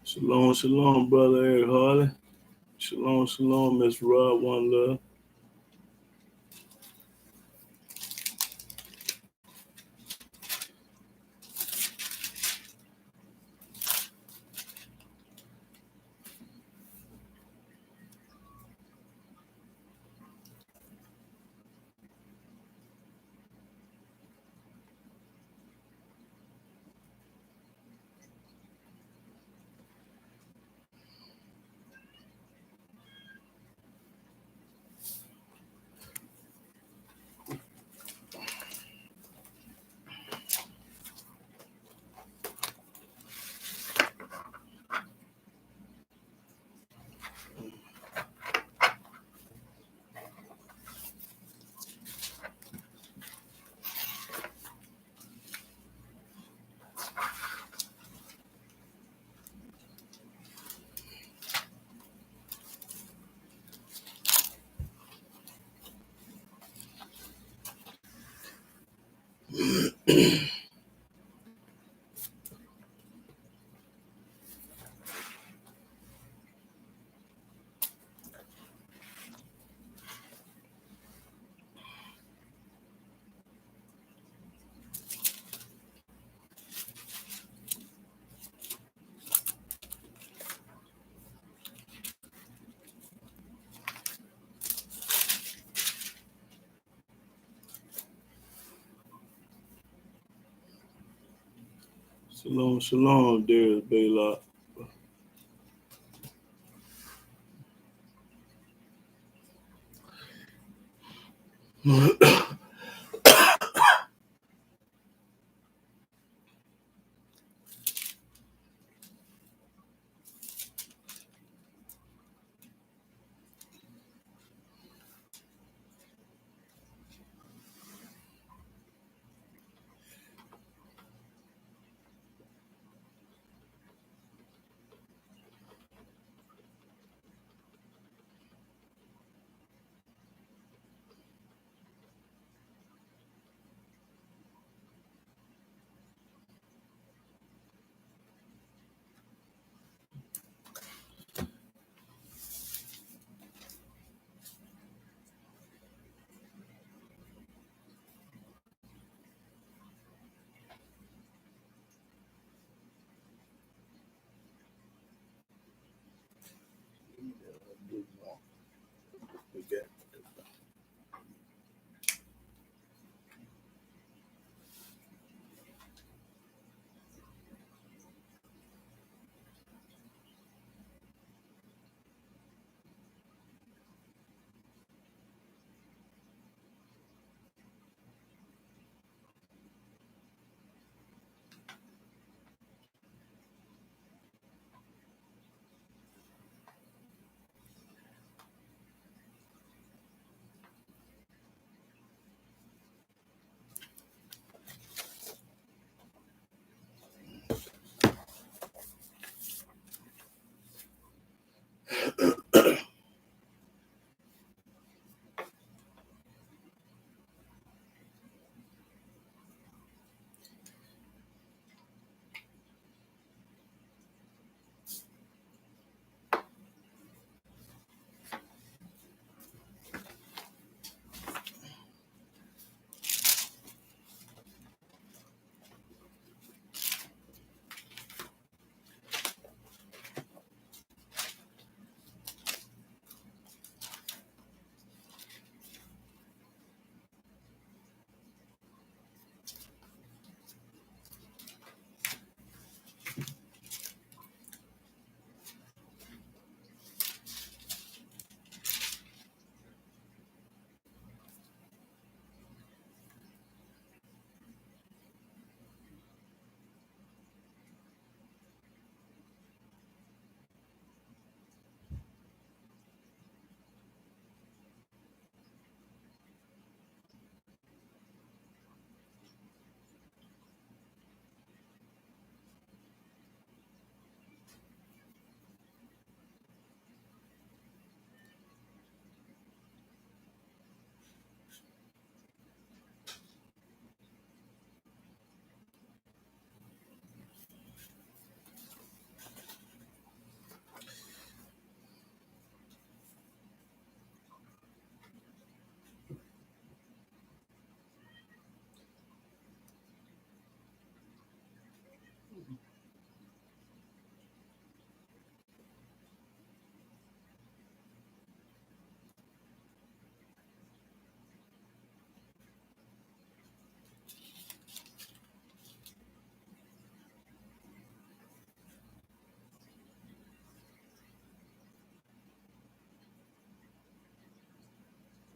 Shalom, shalom, brother Eric Harley. Shalom, shalom, Miss Rob, one love. Shalom, shalom, Darius Baylock.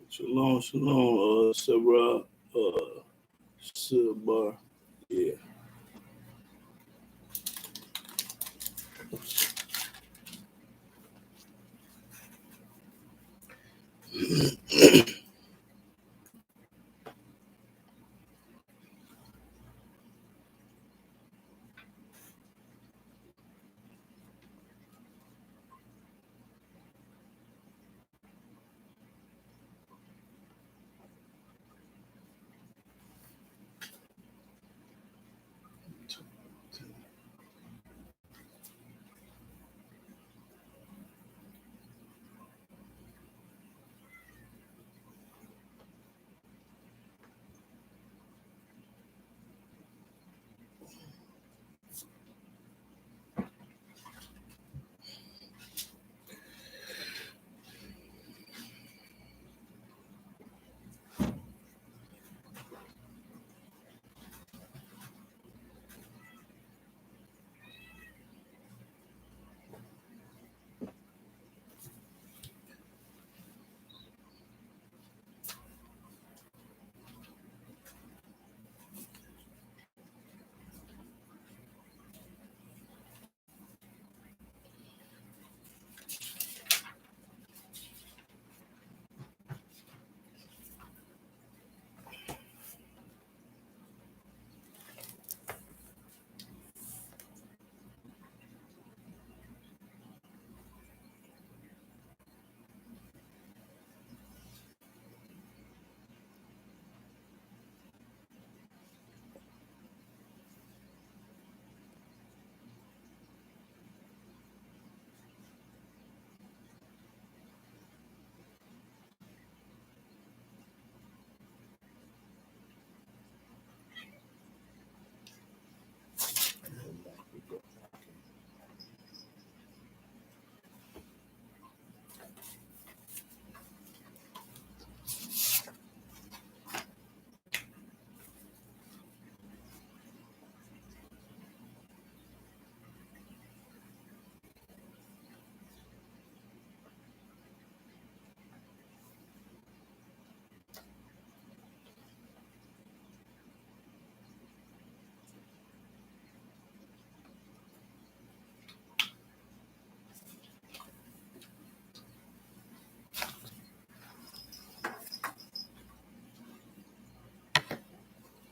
Shalom, shalom, Sarah, Silbar. Yeah.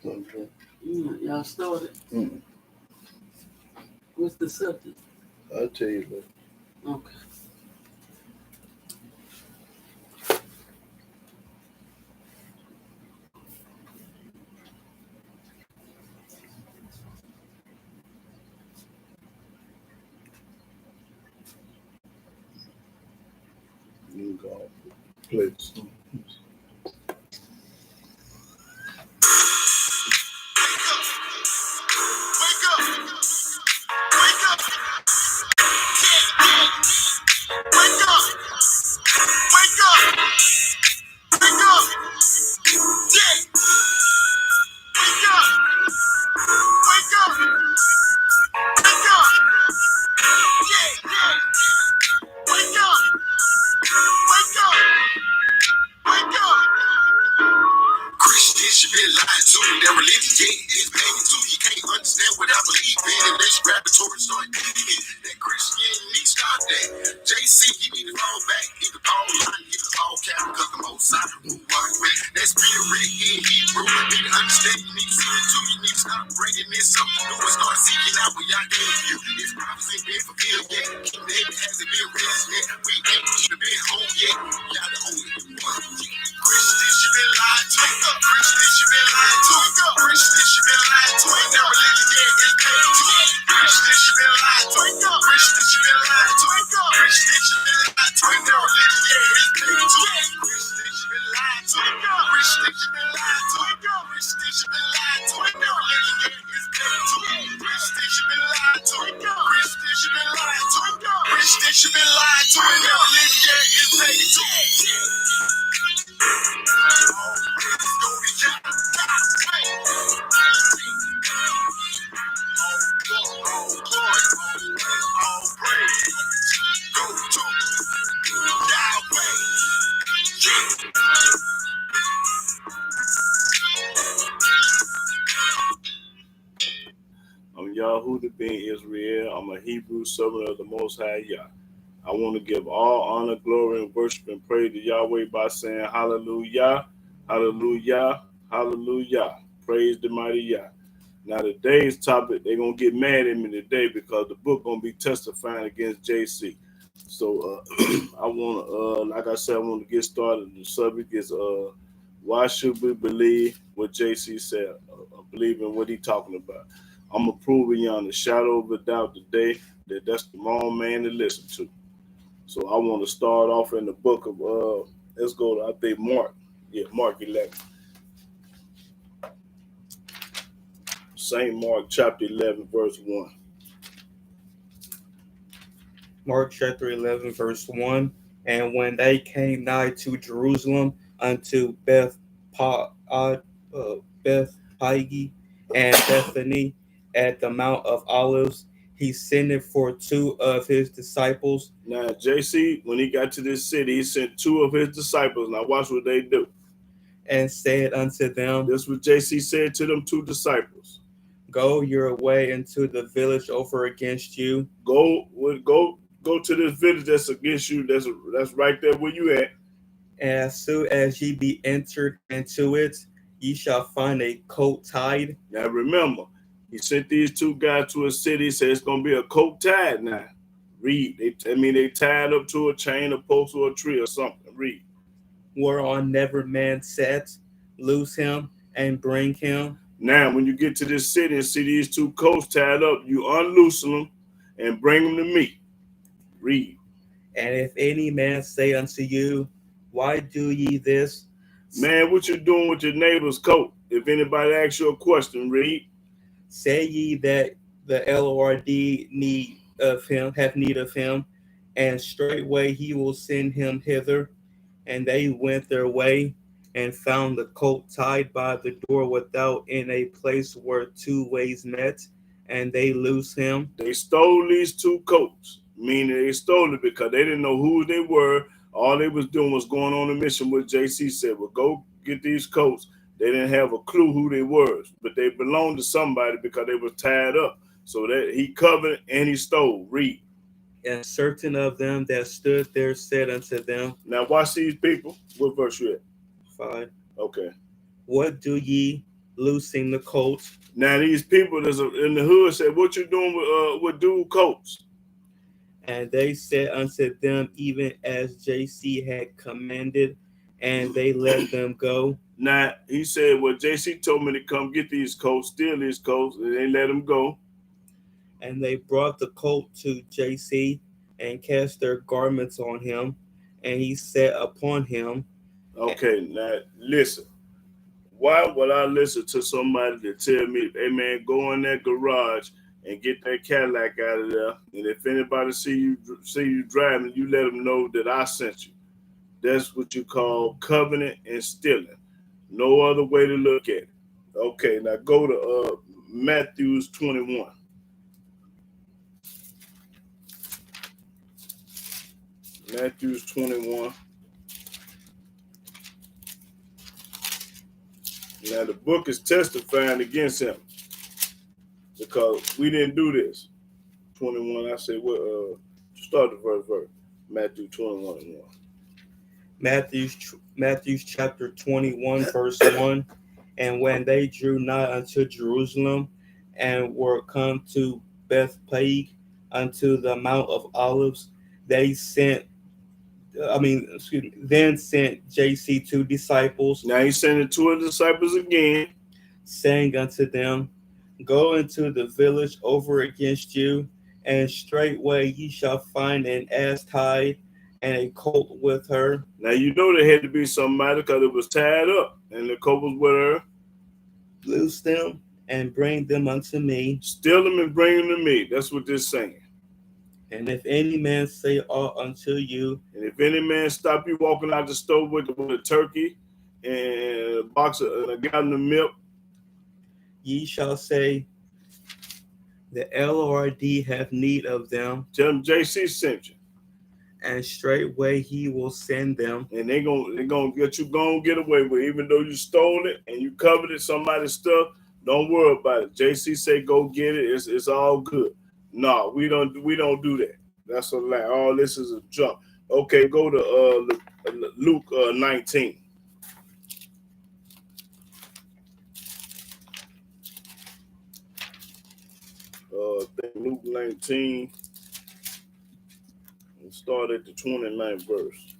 Okay. Y'all started. What's the subject? I'll tell you later. Okay. You can go play the song. Christians should be lied to. Their religion, is pagan too. You can't understand what I believe in unless you grab the Torah and start digging it. That Christian need to stop that. JC, you need to fall back. You can fall line, you can fall cap, because the most side won't walk back. That spirit in Hebrew, you need to understand. You need to see it too. You need to stop bringing this something new and start seeking out what y'all gave you. This promise ain't been fulfilled yet. King David hasn't been raised yet. We ain't even been home yet. Y'all the only one. Christians should be lied to. Christians should be lied to. Christians should be lied to. Ain't their religion yet. It's paid to. Christians should be lied to. Christians should be lied to. Christians should be lied to. Ain't their religion yet. It's paid to. Christians should be lied to. Christians should be lied to. Christians should be lied to. Ain't their religion yet. It's paid to. Christians should be lied to. Christians should be lied to. Christians should be lied to. Ain't their religion yet. It's paid to. Yahuda ben Israel. I'm a Hebrew servant of the Most High Yah. I want to give all honor, glory, and worship and praise to Yahweh by saying hallelujah, hallelujah, hallelujah. Praise the mighty Yah. Now today's topic, they're going to get mad at me today because the book going to be testifying against JC. So I want to, like I said, I want to get started. The subject is why should we believe what JC said, believe in what he talking about. I'm going to prove beyond the shadow of a doubt today that that's the wrong man to listen to. So I want to start off in the book of, let's go to, I think, Mark. Yeah, Mark 11. St. Mark chapter 11, verse 1. Mark chapter 11, verse 1. And when they came nigh to Jerusalem unto Bethphage and Bethany at the Mount of Olives, he sent for two of his disciples. Now, JC, when he got to this city, he sent two of his disciples. Now, watch what they do. And said unto them, this is what JC said to them two disciples. Go your way into the village over against you. Go to this village that's against you. That's right there where you at. And as soon as ye be entered into it, ye shall find a coat tied. Now remember, he sent these two guys to a city. He said it's going to be a coat tied now. Read. They tied up to a chain, a post, or a tree or something. Read. Whereon never man sat, loose him and bring him. Now, when you get to this city and see these two coats tied up, you unloose them and bring them to me. Read. And if any man say unto you, why do ye this? Man, what you doing with your neighbor's coat? If anybody asks you a question, read. Say ye that the Lord have need of him, and straightway he will send him hither. And they went their way and found the coat tied by the door without in a place where two ways met, and they loose him. They stole these two coats, meaning they stole it because they didn't know who they were. All they was doing was going on a mission. What JC said, well, go get these coats. They didn't have a clue who they were, but they belonged to somebody because they were tied up. So that he covered and he stole. Read. And certain of them that stood there said unto them. Now watch these people. What verse you at? 5. Okay. What do ye loosing the coats? Now these people that's in the hood said, what you doing with dude coats? And they said unto them, even as JC had commanded, and they let them go. Now, he said, well, JC told me to come get these coats, steal these coats, and they let them go. And they brought the coat to JC and cast their garments on him, and he sat upon him. Okay, now listen. Why would I listen to somebody that tell me, hey, man, go in that garage and get that Cadillac out of there, and if anybody see you driving, you let them know that I sent you. That's what you call covenant and stealing. No other way to look at it. Okay, now go to Matthew 21. Matthew 21. Now the book is testifying against him because we didn't do this. 21, I say, well, start the verse. Matthew 21 and 1. Matthew chapter 21, verse 1. And when they drew nigh unto Jerusalem and were come to Bethphage unto the Mount of Olives, then sent JC two disciples. Now he's sending two of the disciples again, saying unto them, go into the village over against you, and straightway ye shall find an ass tied and a colt with her. Now you know there had to be somebody because it was tied up and the colt was with her. Loose them and bring them unto me. Steal them and bring them to me. That's what they're saying. And if any man say aught unto you, and if any man stop you walking out the store with a turkey and a box and a gallon of milk, ye shall say, the Lord have need of them. Tell them JC sent you. And straightway he will send them. And they're gonna get away with it, even though you stole it and you covered it, somebody's stuff, Don't worry about it. JC say go get it. It's all good. No, we don't do that. That's a lie. All this is a jump. Okay, go to Luke 19. I think Luke 19. And start at the 29th verse.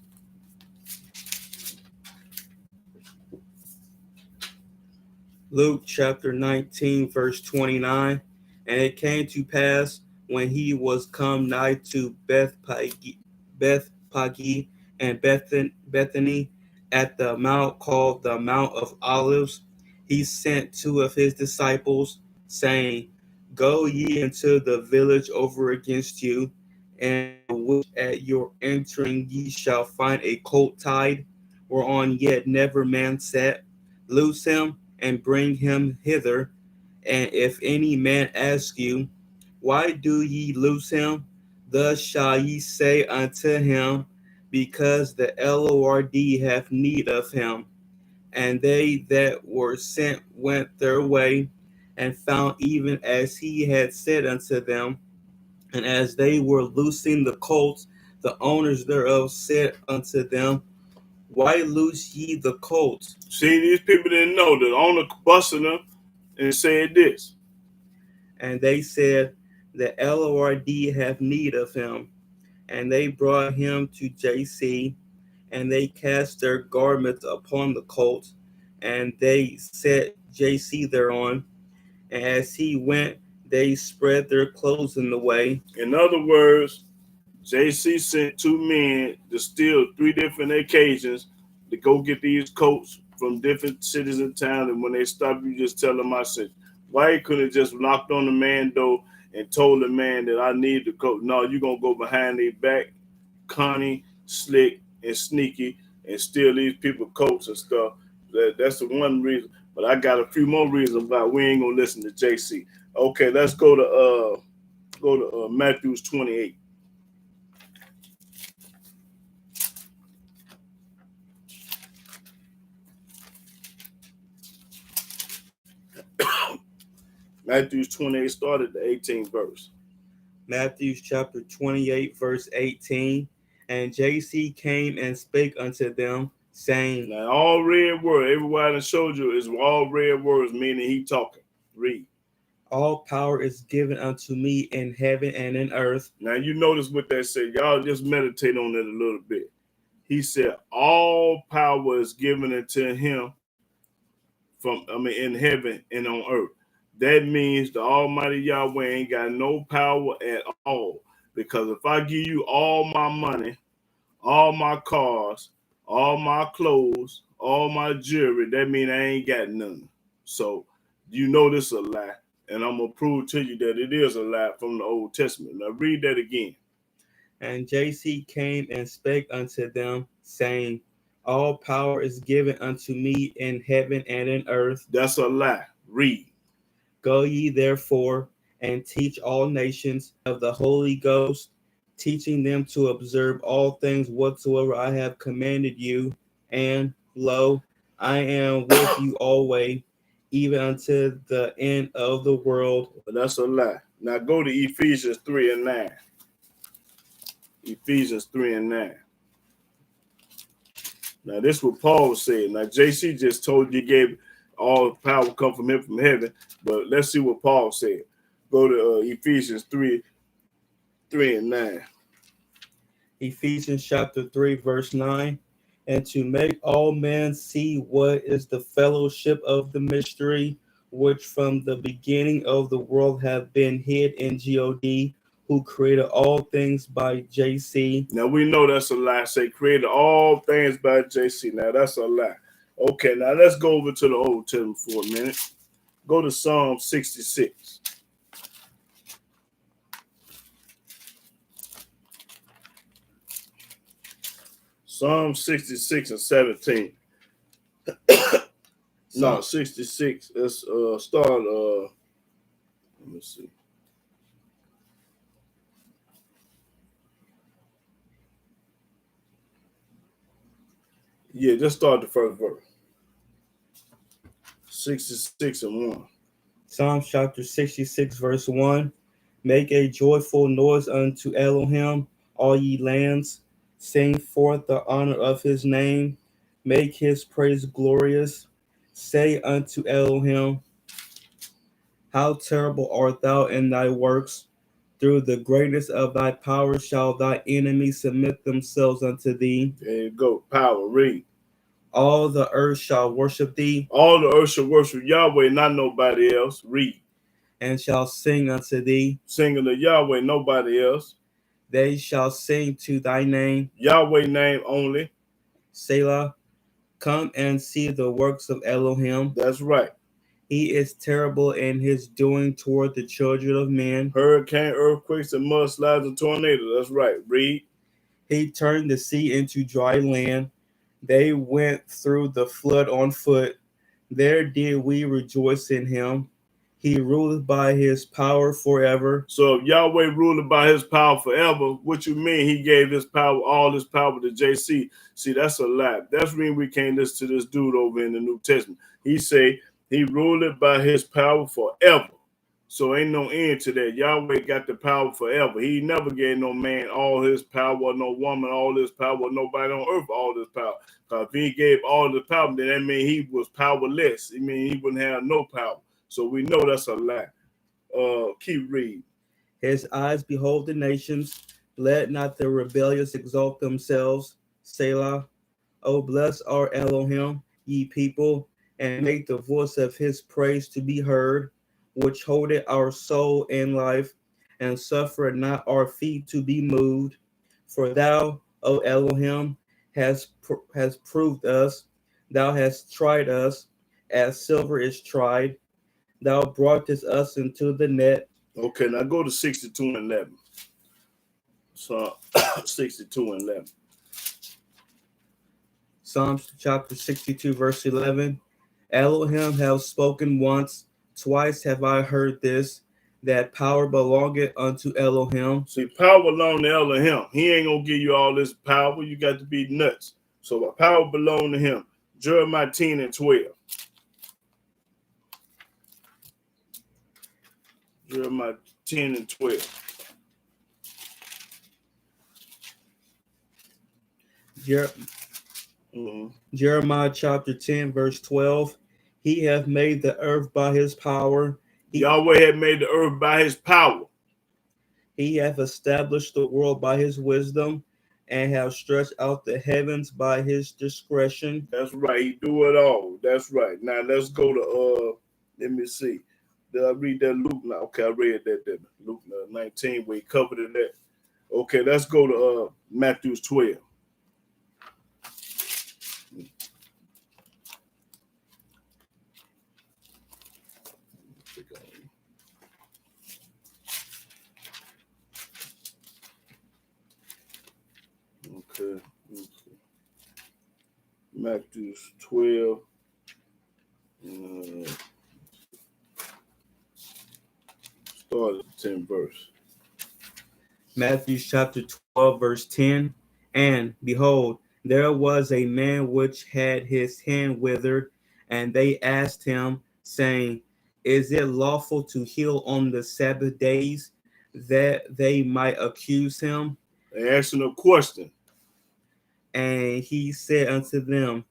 Luke chapter 19, verse 29. And it came to pass when he was come nigh to Bethpage and Bethany at the mount called the Mount of Olives, he sent two of his disciples, saying, Go ye into the village over against you, and which at your entering ye shall find a colt tied, whereon yet never man sat. Loose him and bring him hither. And if any man ask you, Why do ye loose him? Thus shall ye say unto him, Because the Lord hath need of him. And they that were sent went their way, and found even as he had said unto them. And as they were loosing the colts, the owners thereof said unto them, Why loose ye the colts? See, these people didn't know. The owner busted them and said this. And they said, The Lord have need of him. And they brought him to JC, and they cast their garments upon the colt, and they set JC thereon. And as he went, they spread their clothes in the way. In other words, JC sent two men to steal 3 different occasions to go get these coats from different cities and towns. And when they stop, you just tell them I said, why he couldn't have just knocked on the man door and told the man that I need the coat? No, you're going to go behind their back, cunning, slick, and sneaky, and steal these people coats and stuff. That's the one reason. But I got a few more reasons why we ain't going to listen to JC. Okay, let's go to Matthew 28. Matthew 28 started the 18th verse. Matthew chapter 28, verse 18. And JC came and spake unto them, saying, Now, all red words, everybody that showed you is all red words, meaning he talking. Read. All power is given unto me in heaven and in earth. Now, you notice what that said. Y'all just meditate on it a little bit. He said, all power is given unto him in heaven and on earth. That means the Almighty Yahweh ain't got no power at all. Because if I give you all my money, all my cars, all my clothes, all my jewelry, that means I ain't got none. So you know this is a lie. And I'm going to prove to you that it is a lie from the Old Testament. Now read that again. And JC came and spake unto them, saying, All power is given unto me in heaven and in earth. That's a lie. Read. Go ye therefore and teach all nations of the Holy Ghost, teaching them to observe all things whatsoever I have commanded you. And lo, I am with you always, even unto the end of the world. But that's a lie. Now go to Ephesians 3 and 9. Ephesians 3 and 9. Now this is what Paul said. Now JC just told you gave all power come from him from heaven. But let's see what Paul said. Go to Ephesians 3 and 9. Ephesians chapter 3, verse 9. And to make all men see what is the fellowship of the mystery, which from the beginning of the world have been hid in God, who created all things by JC. Now we know that's a lie. Say created all things by JC. Now that's a lie. Okay, now let's go over to the Old Testament for a minute. Go to Psalm 66. Psalm 66 and 17. No, 66. Let's start. Let me see. Yeah, just start the first verse. 66 and 1. Psalms chapter 66, verse 1. Make a joyful noise unto Elohim, all ye lands. Sing forth the honor of his name. Make his praise glorious. Say unto Elohim, how terrible art thou in thy works! Through the greatness of thy power shall thy enemies submit themselves unto thee. There you go. Power. Read. All the earth shall worship thee, All the earth shall worship Yahweh, not nobody else. Read. and shall sing unto thee. Singing to Yahweh, nobody else. They shall sing to thy name, Yahweh name only. Selah. Come and see the works of Elohim. That's right. He is terrible in his doing toward the children of men. Hurricane, earthquakes, and mudslides and tornadoes. That's right. Read. He turned the sea into dry land. They went through the flood on foot. There did we rejoice in him. He ruleth by his power forever. So if Yahweh ruled by his power forever, what you mean he gave his power, all his power to JC? See, that's a lie. That's the reason we can't listen to this dude over in the New Testament. He say he ruled it by his power forever. So ain't no end to that. Yahweh got the power forever. He never gave no man all his power, no woman all his power, nobody on earth all his power. Because if he gave all the power, then that means he was powerless. It means he wouldn't have no power. So we know that's a lie. Keep reading. His eyes behold the nations. Let not the rebellious exalt themselves. Selah. O bless our Elohim, ye people, and make the voice of his praise to be heard, which holdeth our soul in life, and suffereth not our feet to be moved. For thou, O Elohim, hast proved us. Thou hast tried us, as silver is tried. Thou broughtest us into the net. Okay, now go to 62 and 11. So 62 and 11. Psalms chapter 62, verse 11. Elohim have spoken once, twice have I heard this, that power belongeth unto Elohim. See, power belongs to Elohim. He ain't gonna give you all this power. You got to be nuts. So the power belongs to him. Jeremiah 10 and 12. Jeremiah 10 and 12. Jeremiah chapter 10, verse 12. He hath made the earth by his power. Yahweh had made the earth by his power. He hath established the world by his wisdom, and have stretched out the heavens by his discretion. That's right. He do it all. That's right. Now let's go to let me see. Did I read that Luke now? Okay, I read that. Luke 19, where he covered it that. Okay, let's go to Matthew 12. Okay. Matthew 12. Start at the 10th verse. Matthew chapter 12, verse 10. And behold, there was a man which had his hand withered, and they asked him, saying, Is it lawful to heal on the Sabbath days? That they might accuse him. They asked him a question. And he said unto them,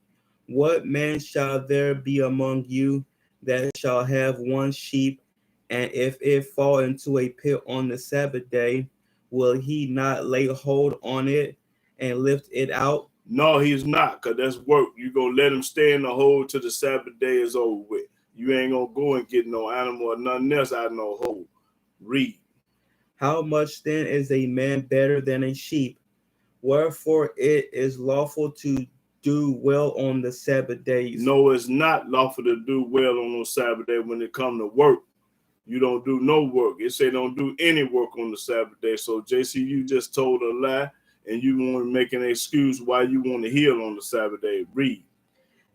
What man shall there be among you that shall have one sheep, and if it fall into a pit on the Sabbath day, will he not lay hold on it and lift it out? No, he's not, because that's work. You going to let him stay in the hole till the Sabbath day is over with. You ain't going to go and get no animal or nothing else out of no hole. Read. How much then is a man better than a sheep? Wherefore it is lawful to do well on the Sabbath days. No, it's not lawful to do well on the Sabbath day when it comes to work. You don't do no work. It say don't do any work on the Sabbath day. So, JC, you just told a lie, and you want to make an excuse why you want to heal on the Sabbath day. Read.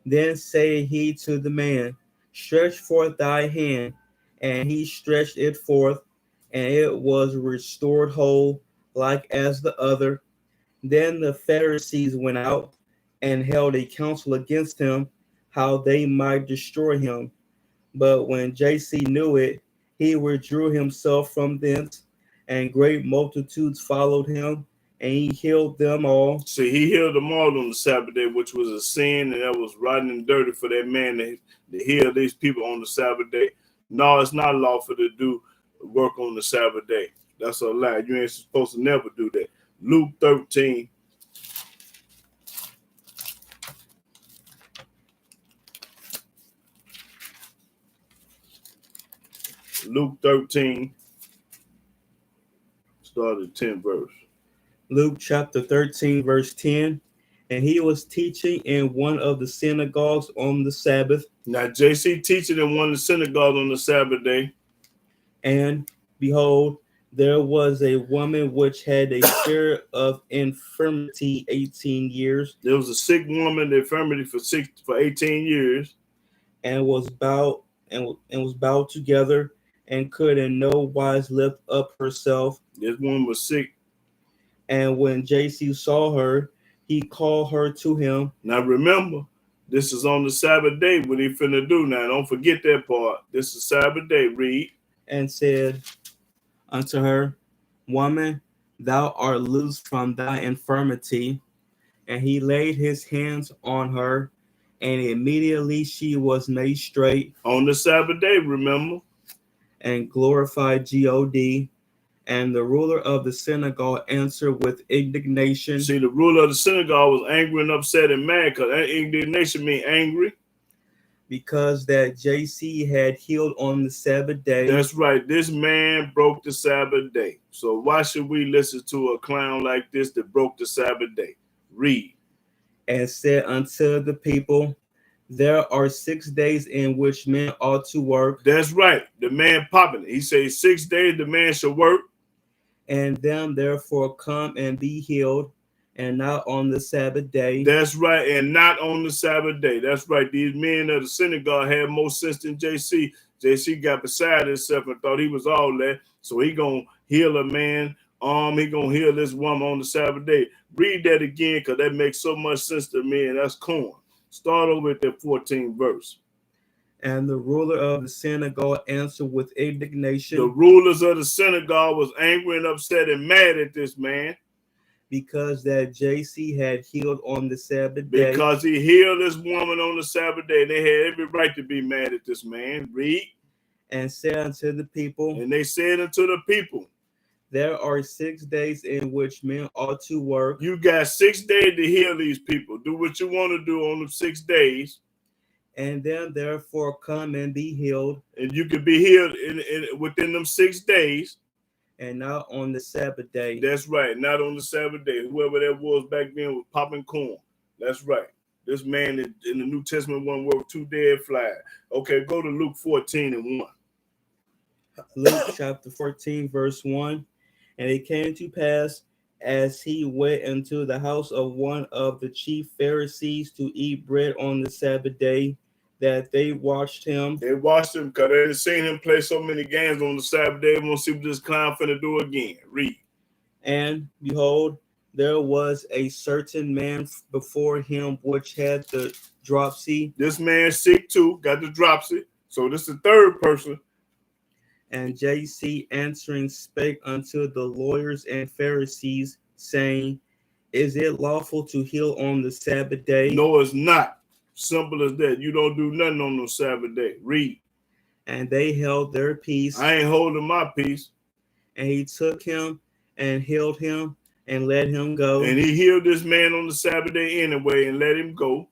Then said he to the man, Stretch forth thy hand. And he stretched it forth, and it was restored whole, like as the other. Then the Pharisees went out and held a council against him, how they might destroy him. But when JC knew it, he withdrew himself from thence, and great multitudes followed him, and he healed them all. See, he healed them all on the Sabbath day, which was a sin, and that was rotten and dirty for that man to heal these people on the Sabbath day. No, it's not lawful to do work on the Sabbath day. That's a lie. You ain't supposed to never do that. Luke 13. Luke 13, started 10 verse. Luke chapter 13, verse 10. And he was teaching in one of the synagogues on the Sabbath. Now, JC teaching in one of the synagogues on the Sabbath day. And behold, there was a woman which had a spirit of infirmity 18 years, There was a sick woman, the infirmity for 18 years, and was bowed together, and could in no wise lift up herself. This woman was sick. And when JC saw her, he called her to him. Now remember, this is on the Sabbath day. What he finna do now? Don't forget that part. This is Sabbath day. Read. And said unto her, Woman, thou art loosed from thy infirmity. And he laid his hands on her, and immediately she was made straight. On the Sabbath day, remember. And glorified God. And the ruler of the synagogue answered with indignation. See, the ruler of the synagogue was angry and upset and mad, because indignation means angry. Because that JC had healed on the Sabbath day. That's right. This man broke the Sabbath day. So why should we listen to a clown like this that broke the Sabbath day? Read. And said unto the people, There are 6 days in which men ought to work. That's right. The man popping it. He says 6 days the man shall work. And them therefore come and be healed, and not on the Sabbath day. That's right, and not on the Sabbath day. That's right. These men of the synagogue had more sense than JC. JC got beside himself and thought he was all that. So he gonna heal a man. He gonna heal this woman on the Sabbath day. Read that again, because that makes so much sense to me, and that's corn. Start over at the 14th verse. And the ruler of the synagogue answered with indignation. The rulers of the synagogue was angry and upset and mad at this man. Because that JC had healed on the Sabbath day. Because he healed this woman on the Sabbath day. They had every right to be mad at this man. Read. And said unto the people. And they said unto the people. There are 6 days in which men ought to work. You got 6 days to heal these people. Do what you want to do on them 6 days. And then therefore come and be healed. And you can be healed within them 6 days. And not on the Sabbath day. That's right, not on the Sabbath day. Whoever that was back then was popping corn. That's right. This man in the New Testament wasn't worth 2 dead flies. Okay, go to Luke 14 and 1. Luke chapter 14, verse 1. And it came to pass, as he went into the house of one of the chief Pharisees to eat bread on the Sabbath day, that they watched him. They watched him because they didn't seen him play so many games on the Sabbath day. They want to see what this clown finna do again. Read. And behold, there was a certain man before him which had the dropsy. This man sick too, got the dropsy. So this is the third person. And JC answering spake unto the lawyers and Pharisees, saying, Is it lawful to heal on the Sabbath day? No, it's not. Simple as that. You don't do nothing on the Sabbath day. Read. And they held their peace. I ain't holding my peace. And he took him and healed him and let him go. And he healed this man on the Sabbath day anyway and let him go.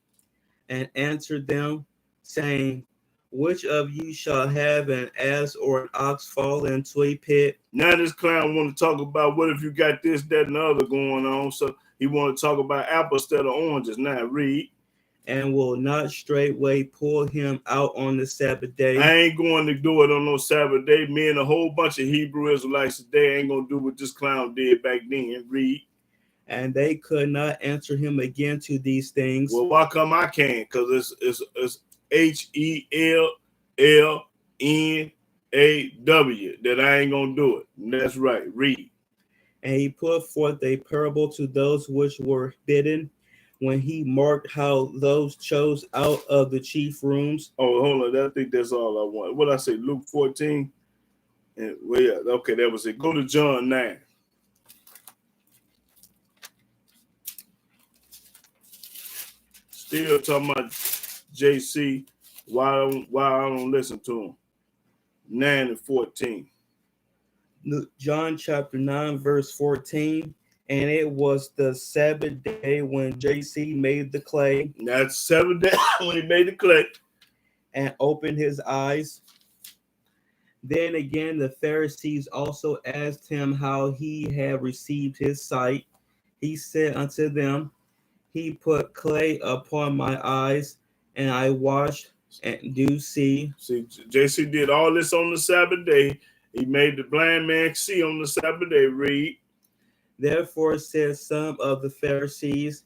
And answered them, saying, Which of you shall have an ass or an ox fall into a pit? Now this clown want to talk about what if you got this, that, and the other going on. So he want to talk about apples instead of oranges. Now read. And will not straightway pull him out on the Sabbath day. I ain't going to do it on no Sabbath day. Me and a whole bunch of Hebrew Israelites today ain't going to do what this clown did back then. Read. And they could not answer him again to these things. Well, why come I can't? Because it's HELLNAW that I ain't going to do it. And that's right. Read. And he put forth a parable to those which were bidden, when he marked how those chose out of the chief rooms. Oh, hold on. I think that's all I want. What I say, Luke 14? And well, yeah, okay, that was it. Go to John 9. Still talking about JC. Why I don't listen to him? 9 and 14. John chapter 9, verse 14. And it was the Sabbath day when JC made the clay. That's 7 days when he made the clay. And opened his eyes. Then again, the Pharisees also asked him how he had received his sight. He said unto them, He put clay upon my eyes, and I washed and do see. See, JC did all this on the Sabbath day. He made the blind man see on the Sabbath day. Read. Therefore said some of the Pharisees,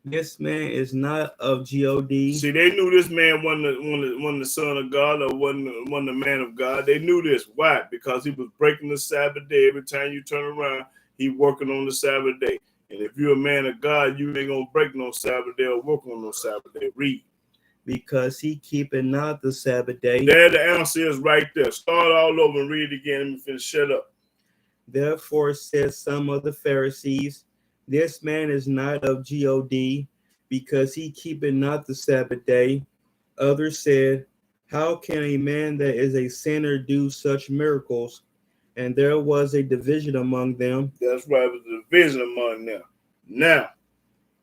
This man is not of God. See, they knew this man wasn't the son of God or wasn't the man of God. They knew this. Why? Because he was breaking the Sabbath day. Every time you turn around, he working on the Sabbath day. And if you're a man of God, you ain't gonna break no Sabbath day or work on no Sabbath day. Read. Because he keepeth not the Sabbath day. There the answer is right there. Start all over and read it again. Let me finish. Shut up. Therefore said some of the Pharisees, This man is not of God, because he keepeth not the Sabbath day. Others said, How can a man that is a sinner do such miracles? And there was a division among them. That's right. It was a division among them. Now,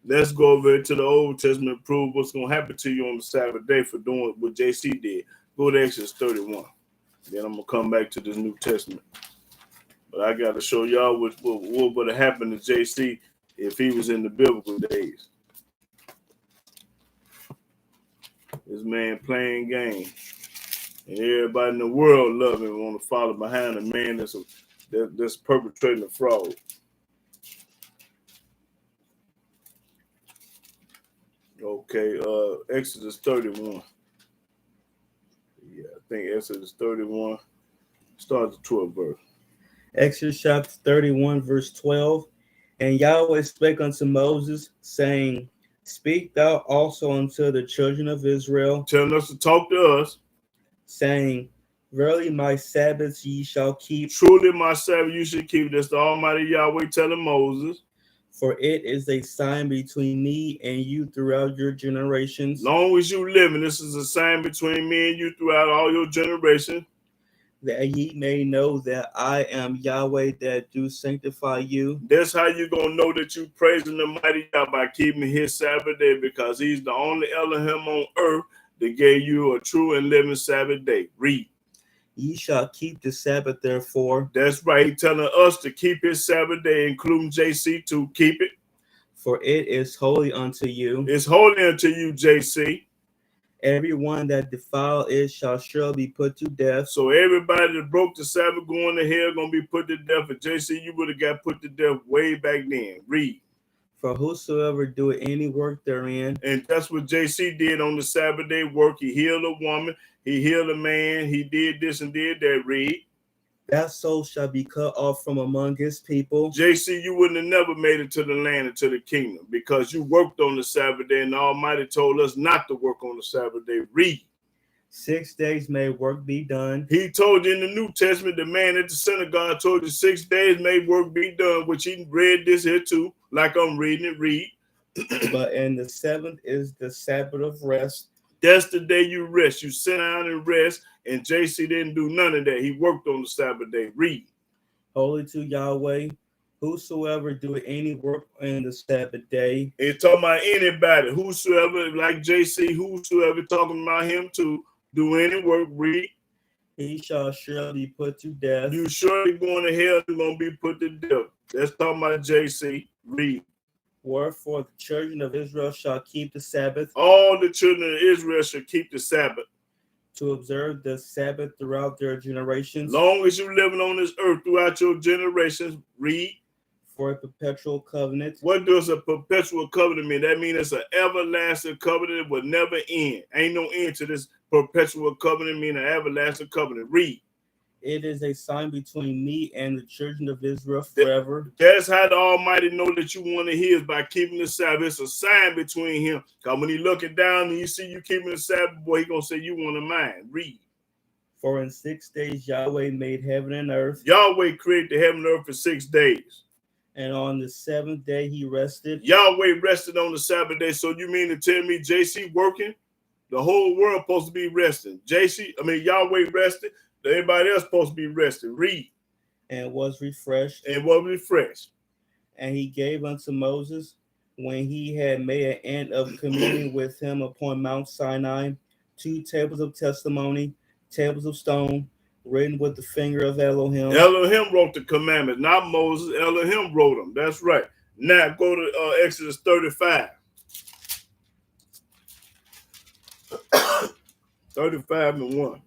let's go over to the Old Testament and prove what's going to happen to you on the Sabbath day for doing what JC did. Go to Exodus 31. Then I'm going to come back to this New Testament. But I got to show y'all what would have happened to JC if he was in the biblical days. This man playing games. And everybody in the world love him and want to follow behind a man that's perpetrating a fraud. Okay, Exodus 31. Yeah, I think Exodus 31 starts the 12th verse. Exodus chapter 31, verse 12. And Yahweh spake unto Moses, saying, Speak thou also unto the children of Israel, telling us to talk to us, saying, Verily my Sabbaths ye shall keep. Truly my Sabbath you should keep. That's the Almighty Yahweh telling Moses. For it is a sign between me and you throughout your generations. Long as you live, and this is a sign between me and you throughout all your generations. That ye may know that I am Yahweh that do sanctify you. That's how you're going to know that you praising the mighty God, by keeping his Sabbath day, because he's the only Elohim on earth that gave you a true and living Sabbath day. Read. Ye shall keep the Sabbath, therefore. That's right. He's telling us to keep his Sabbath day, including JC, to keep it. For it is holy unto you. It's holy unto you, JC. Everyone that defile it shall surely be put to death. So everybody that broke the Sabbath going to hell going to be put to death. And JC, you would have got put to death way back then. Read. For whosoever doeth any work therein. And that's what JC did on the Sabbath day work. He healed a woman. He healed a man. He did this and did that. Read. That soul shall be cut off from among his people. JC, you wouldn't have never made it to the land and to the kingdom because you worked on the Sabbath day, and the Almighty told us not to work on the Sabbath day. Read. 6 days may work be done. He told you in the New Testament, the man at the synagogue told you 6 days may work be done, which he read this here too, like I'm reading it. Read. But in the seventh is the Sabbath of rest. That's the day you rest. You sit down and rest. And JC didn't do none of that. He worked on the Sabbath day. Read. Holy to Yahweh, whosoever do any work on the Sabbath day. It's talking about anybody. Whosoever, like JC, whosoever talking about him to do any work. Read. He shall surely be put to death. You surely going to hell. You're going to be put to death. That's talking about JC. Read. Wherefore the children of Israel shall keep the Sabbath. All the children of Israel should keep the Sabbath. To observe the Sabbath throughout their generations. Long as you're living on this earth throughout your generations. Read. For a perpetual covenant. What does a perpetual covenant mean? That means it's an everlasting covenant that will never end. Ain't no end to this perpetual covenant, meaning an everlasting covenant. Read. It is a sign between me and the children of Israel forever. That's how the Almighty know that you want to hear, is by keeping the Sabbath. It's a sign between him. Because when he looking down and you see you keeping the Sabbath, boy, he going to say you want to mind. Read. For in 6 days Yahweh made heaven and earth, Yahweh created the heaven and earth for 6 days. and on the 7th day he rested. Yahweh rested on the Sabbath day. So you mean to tell me JC working? The whole world supposed to be resting. Yahweh rested. Everybody else supposed to be resting. Read. And was refreshed. And was refreshed. And he gave unto Moses, when he had made an end of communing with him upon Mount Sinai, 2 tables of testimony, tables of stone, written with the finger of Elohim. Elohim wrote the commandments, not Moses. Elohim wrote them. That's right. Now go to Exodus 35. 35 and 1.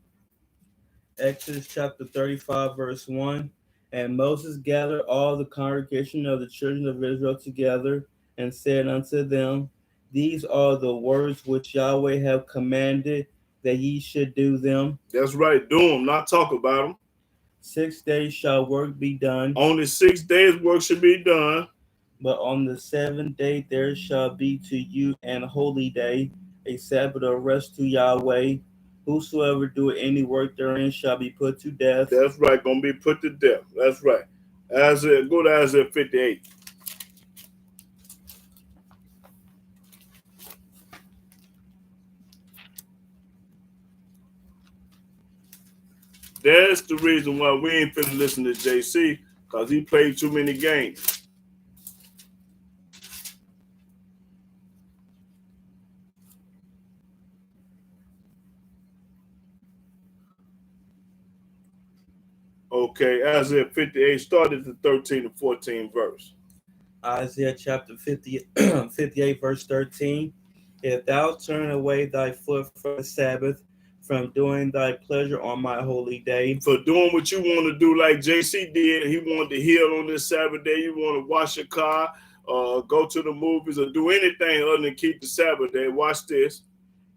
Exodus chapter 35, verse 1. And Moses gathered all the congregation of the children of Israel together, and said unto them, These are the words which Yahweh have commanded, that ye should do them. That's right. Do them, not talk about them. 6 days shall work be done. Only 6 days work should be done. But on the 7th day there shall be to you an holy day, a Sabbath of rest to Yahweh. Whosoever doeth any work therein shall be put to death. That's right. Going to be put to death. That's right. Go to Isaiah 58. That's the reason why we ain't finna listen to JC, because he played too many games. Okay, Isaiah 58, started the 13 and 14 verse. Isaiah chapter 58, verse 13. If thou turn away thy foot from the Sabbath, from doing thy pleasure on my holy day. For doing what you want to do, like JC did, he wanted to heal on this Sabbath day. You want to wash your car, go to the movies, or do anything other than keep the Sabbath day. Watch this.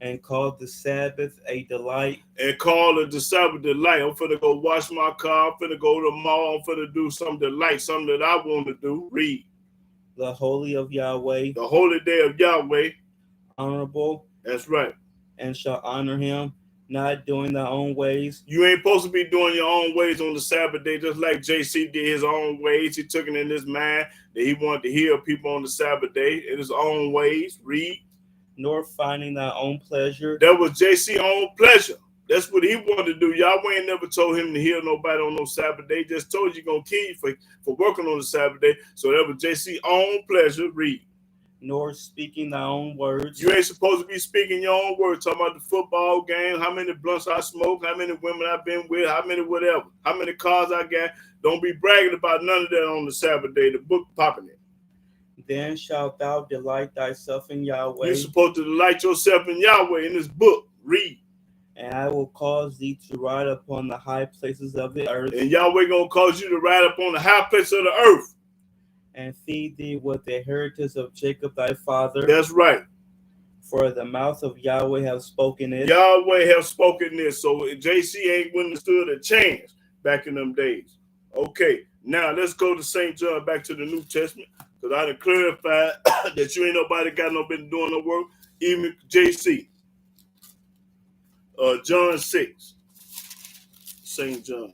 And call the Sabbath a delight. And call it the Sabbath delight. I'm finna go wash my car. I'm finna go to the mall. I'm finna do something delight, something that I want to do. Read. The holy of Yahweh. The holy day of Yahweh. Honorable. That's right. And shall honor him, not doing thy own ways. You ain't supposed to be doing your own ways on the Sabbath day, just like JC did his own ways. He took it in his mind that he wanted to heal people on the Sabbath day in his own ways. Read. Nor finding thy own pleasure. That was JC's own pleasure. That's what he wanted to do. Yahweh ain't never told him to heal nobody on no Sabbath day. Just told you gonna kill you for working on the Sabbath day. So that was JC's own pleasure. Read. Nor speaking thy own words. You ain't supposed to be speaking your own words. Talking about the football game, how many blunts I smoked, how many women I've been with, how many whatever, how many cars I got. Don't be bragging about none of that on the Sabbath day. The book popping it. Then shalt thou delight thyself in Yahweh. You're supposed to delight yourself in Yahweh in this book. Read. And I will cause thee to ride upon the high places of the earth. And Yahweh gonna cause you to ride upon the high place of the earth. And feed thee with the heritage of Jacob thy father. That's right. For the mouth of Yahweh have spoken it. Yahweh have spoken this. So JC ain't wouldn't have stood a chance back in them days. Okay, now let's go to St. John, back to the New Testament. Because I done clarified that you ain't nobody got no been doing no work, even JC. John 6. St. John.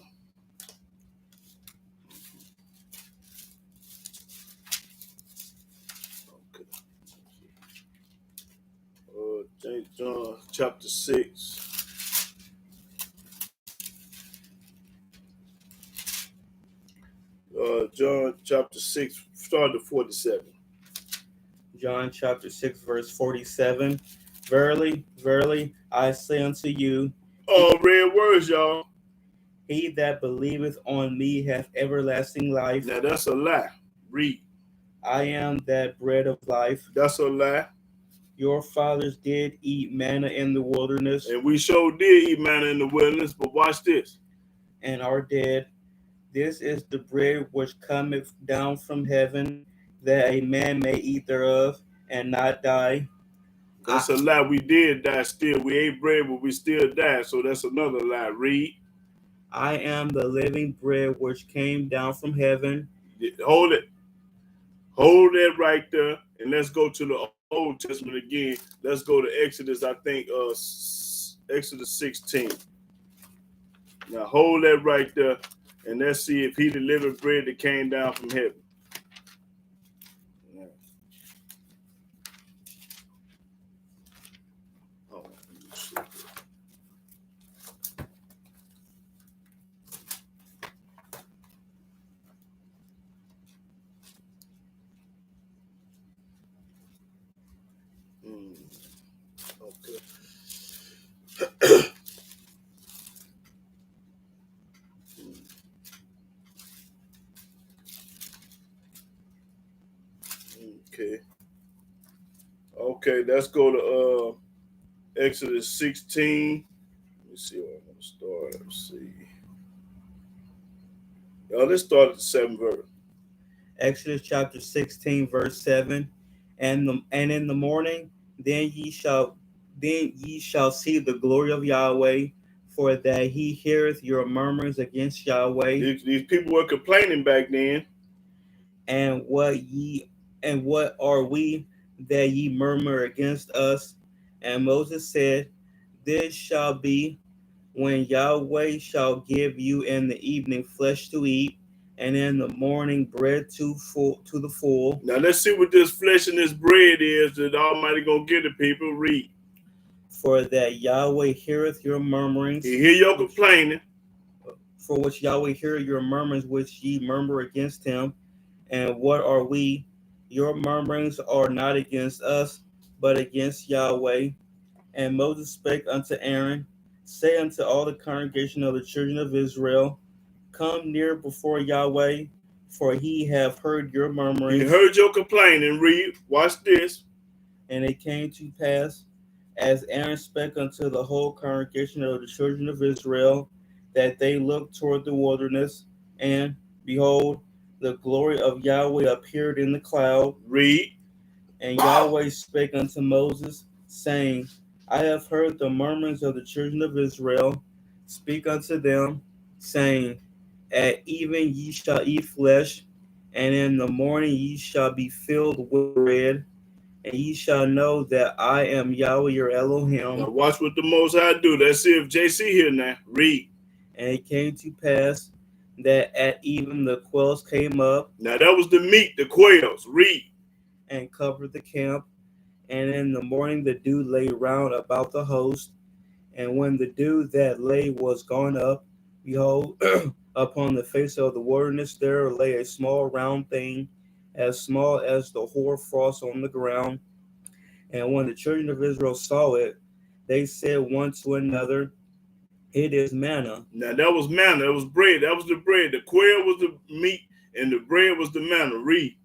Okay. St. John chapter 6. John chapter 6, start to 47. John chapter 6, verse 47. Verily, verily, I say unto you, Red words, y'all. he that believeth on me hath everlasting life. Now that's a lie. Read. I am that bread of life. That's a lie. Your fathers did eat manna in the wilderness. And we sure did eat manna in the wilderness, but watch this. And are dead. This is the bread which cometh down from heaven, that a man may eat thereof and not die. That's a lie. We did die still. We ate bread, but we still died. So that's another lie. Read. I am the living bread which came down from heaven. Hold it. Hold that right there. And let's go to the Old Testament again. Let's go to Exodus, I think, Exodus 16. Now hold that right there. And let's see if he delivered bread that came down from heaven. Yeah. Oh, let me see. Okay. Okay. Okay, let's go to Exodus 16. Let me see where I'm going to start. Let's see. Let's start at the 7th verse. Exodus chapter 16, verse 7. And in the morning, then ye shall see the glory of Yahweh, for that he heareth your murmurs against Yahweh. These people were complaining back then. And what are we that ye murmur against us? And Moses said, This shall be when Yahweh shall give you in the evening flesh to eat, and in the morning bread to the full. Now let's see what this flesh and this bread is that Almighty gonna give the people. Read. For that Yahweh heareth your murmurings. He hear your complaining. For which Yahweh heareth your murmurings which ye murmur against him. And what are we? Your murmurings are not against us, but against Yahweh. And Moses spake unto Aaron, say unto all the congregation of the children of Israel, Come near before Yahweh, for he have heard your murmurings. He heard your complaining. Read. Watch this. And it came to pass, as Aaron spake unto the whole congregation of the children of Israel, that they looked toward the wilderness, and behold, the glory of Yahweh appeared in the cloud. Read. And Yahweh spake unto Moses, saying, I have heard the murmurings of the children of Israel. Speak unto them, saying, At even ye shall eat flesh, and in the morning ye shall be filled with bread, and ye shall know that I am Yahweh your Elohim. Now watch what the Most High do. Let's see if JC here now. Read. And it came to pass that at even the quails came up. Now that was the meat, the quails. Read. And covered the camp. And in the morning the dew lay round about the host. And when the dew that lay was gone up, behold, upon the face of the wilderness there lay a small round thing, as small as the hoarfrost on the ground. And when the children of Israel saw it, they said one to another, It is manna. Now that was manna. It was bread. That was the bread. The quail was the meat, and the bread was the manna. Read.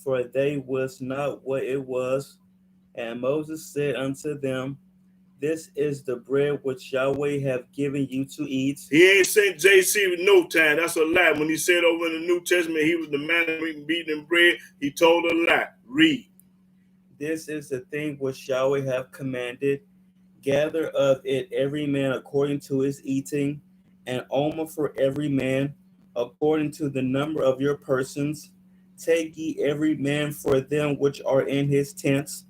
For they wist not what it was. And Moses said unto them, This is the bread which Yahweh hath given you to eat. He ain't sent JC with no time. That's a lie. When he said over in the New Testament he was the manna beating bread, he told a lie. Read. This is the thing which Yahweh hath commanded. Gather of it every man according to his eating, an omer for every man, according to the number of your persons. Take ye every man for them which are in his tents.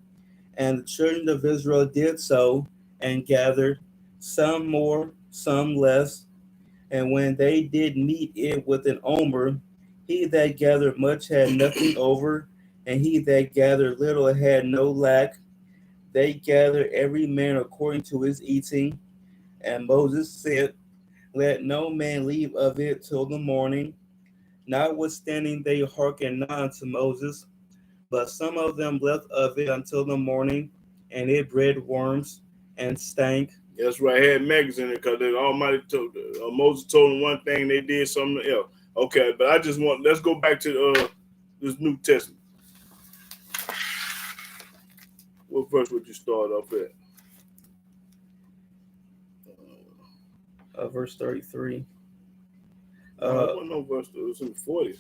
And the children of Israel did so, and gathered, some more, some less. And when they did meet it with an omer, he that gathered much had nothing over, and he that gathered little had no lack. They gathered every man according to his eating. And Moses said, Let no man leave of it till the morning. Notwithstanding they hearkened not unto Moses, but some of them left of it until the morning, and it bred worms and stank. That's right. Had maggots in it because the Almighty told Moses told them one thing, they did something else. Okay, but I just want let's go back to this New Testament. What verse would you start off at? Verse 33. No verse. It was in the 40s.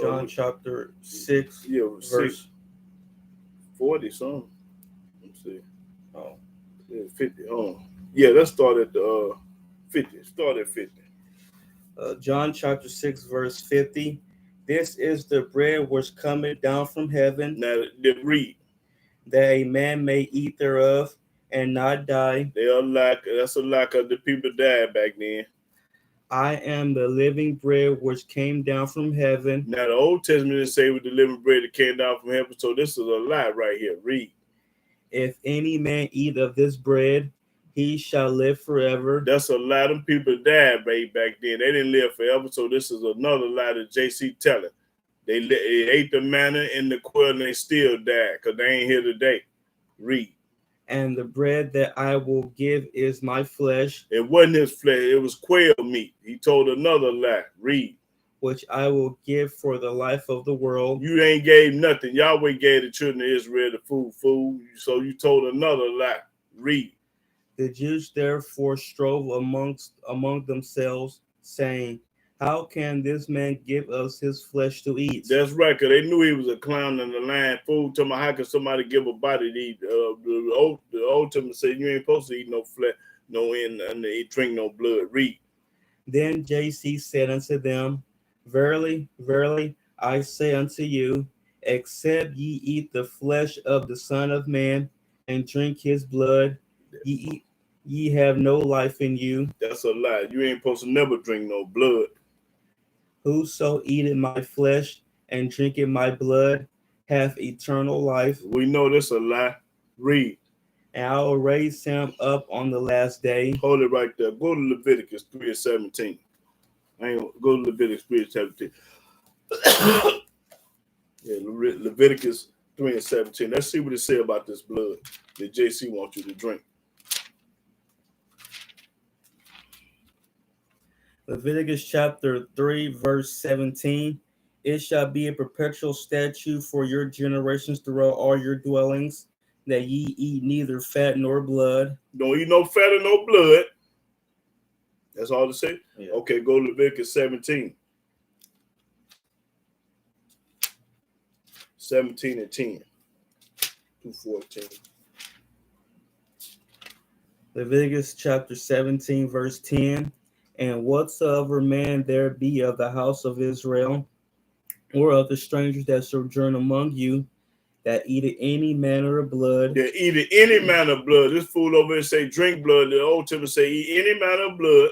John chapter 6, Yeah, verse 40 something. Let's see. Oh. Yeah, 50. Yeah, let's start at the 50. Start at 50. John chapter 6, verse 50. This is the bread which cometh down from heaven, Now, read. that a man may eat thereof and not die. That's a lack of the people died back then. I am the living bread which came down from heaven. Now, the Old Testament didn't say with the living bread that came down from heaven, so this is a lie right here. Read. If any man eat of this bread, he shall live forever. That's a lie. Them people died back then. They didn't live forever, so this is another lie that JC telling. They ate the manna in the quail and they still died because they ain't here today. Read. And the bread that I will give is my flesh. It wasn't his flesh. It was quail meat. He told another lie. Read. Which I will give for the life of the world. You ain't gave nothing. Yahweh gave the children of Israel the food. So you told another lie. Read. The Jews therefore strove among themselves, saying, how can this man give us his flesh to eat? That's right, because they knew he was a clown and a lion food. Tell me, how can somebody give a body to eat? The Old Testament said you ain't supposed to eat no flesh, and drink no blood. Read. Then JC said unto them, verily, verily, I say unto you, except ye eat the flesh of the Son of Man and drink his blood, ye have no life in you. That's a lie. You ain't supposed to never drink no blood. Whoso eateth my flesh and drinketh my blood hath eternal life. We know this a lie. Read. And I will raise him up on the last day. Hold it right there. Go to Leviticus 3:17. Go to Leviticus 3:17. Yeah, Leviticus 3:17. Let's see what it says about this blood that JC wants you to drink. Leviticus chapter 3, verse 17. It shall be a perpetual statute for your generations throughout all your dwellings, that ye eat neither fat nor blood. Don't eat no fat or no blood. That's all to say? Yeah. Okay, go to Leviticus 17. 17 and 10 through 14. Leviticus chapter 17, verse 10. And whatsoever man there be of the house of Israel, or of the strangers that sojourn among you, that eateth any manner of blood. That eat any manner of blood. This fool over here say drink blood. The Old Testament say eat any manner of blood.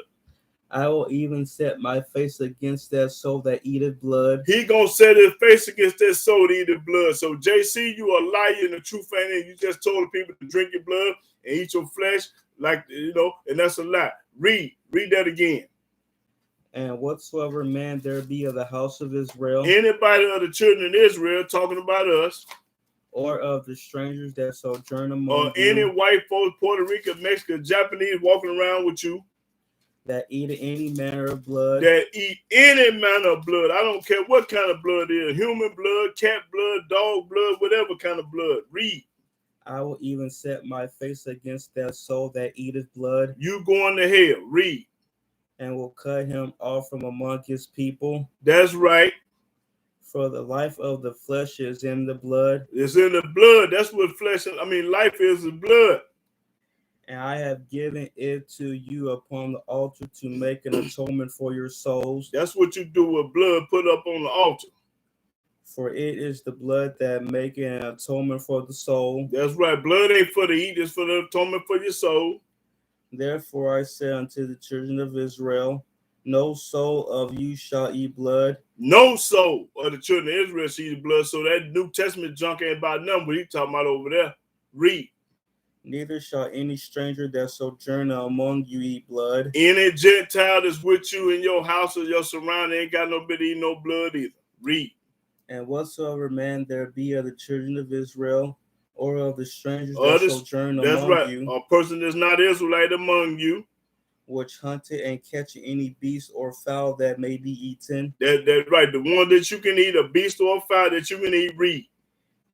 I will even set my face against that soul that eateth blood. He gonna set his face against that soul to eat the blood. So JC, you a liar and a true fan, and you just told the people to drink your blood and eat your flesh, and that's a lie. Read that again. And whatsoever man there be of the house of Israel, Anybody of the children of Israel, talking about us, or of the strangers that sojourn among or you, any white folks, Puerto Rican, Mexican, Japanese walking around with you, that eat any manner of blood, that eat any manner of blood. I don't care what kind of blood it is, human blood, cat blood, dog blood, whatever kind of blood. Read. I will even set my face against that soul that eateth blood. You going to hell. Read. And will cut him off from among his people. That's right. For the life of the flesh is in the blood. It's in the blood. That's what life is the blood. And I have given it to you upon the altar to make an atonement for your souls. That's what you do with blood put up on the altar. For it is the blood that maketh an atonement for the soul. That's right. Blood ain't for the eat, it's for the atonement for your soul. Therefore I say unto the children of Israel, no soul of you shall eat blood. No soul of the children of Israel shall eat blood. So that New Testament junk ain't about nothing, but he talking about over there. Read. Neither shall any stranger that sojourn among you eat blood. Any Gentile that's with you in your house or your surrounding ain't got no bit eat no blood either. Read. And whatsoever man there be of the children of Israel, or of the strangers that sojourn among you, a person that's not Israelite among you, which hunted and catch any beast or fowl that may be eaten. That's right. The one that you can eat, a beast or a fowl that you can eat. Read.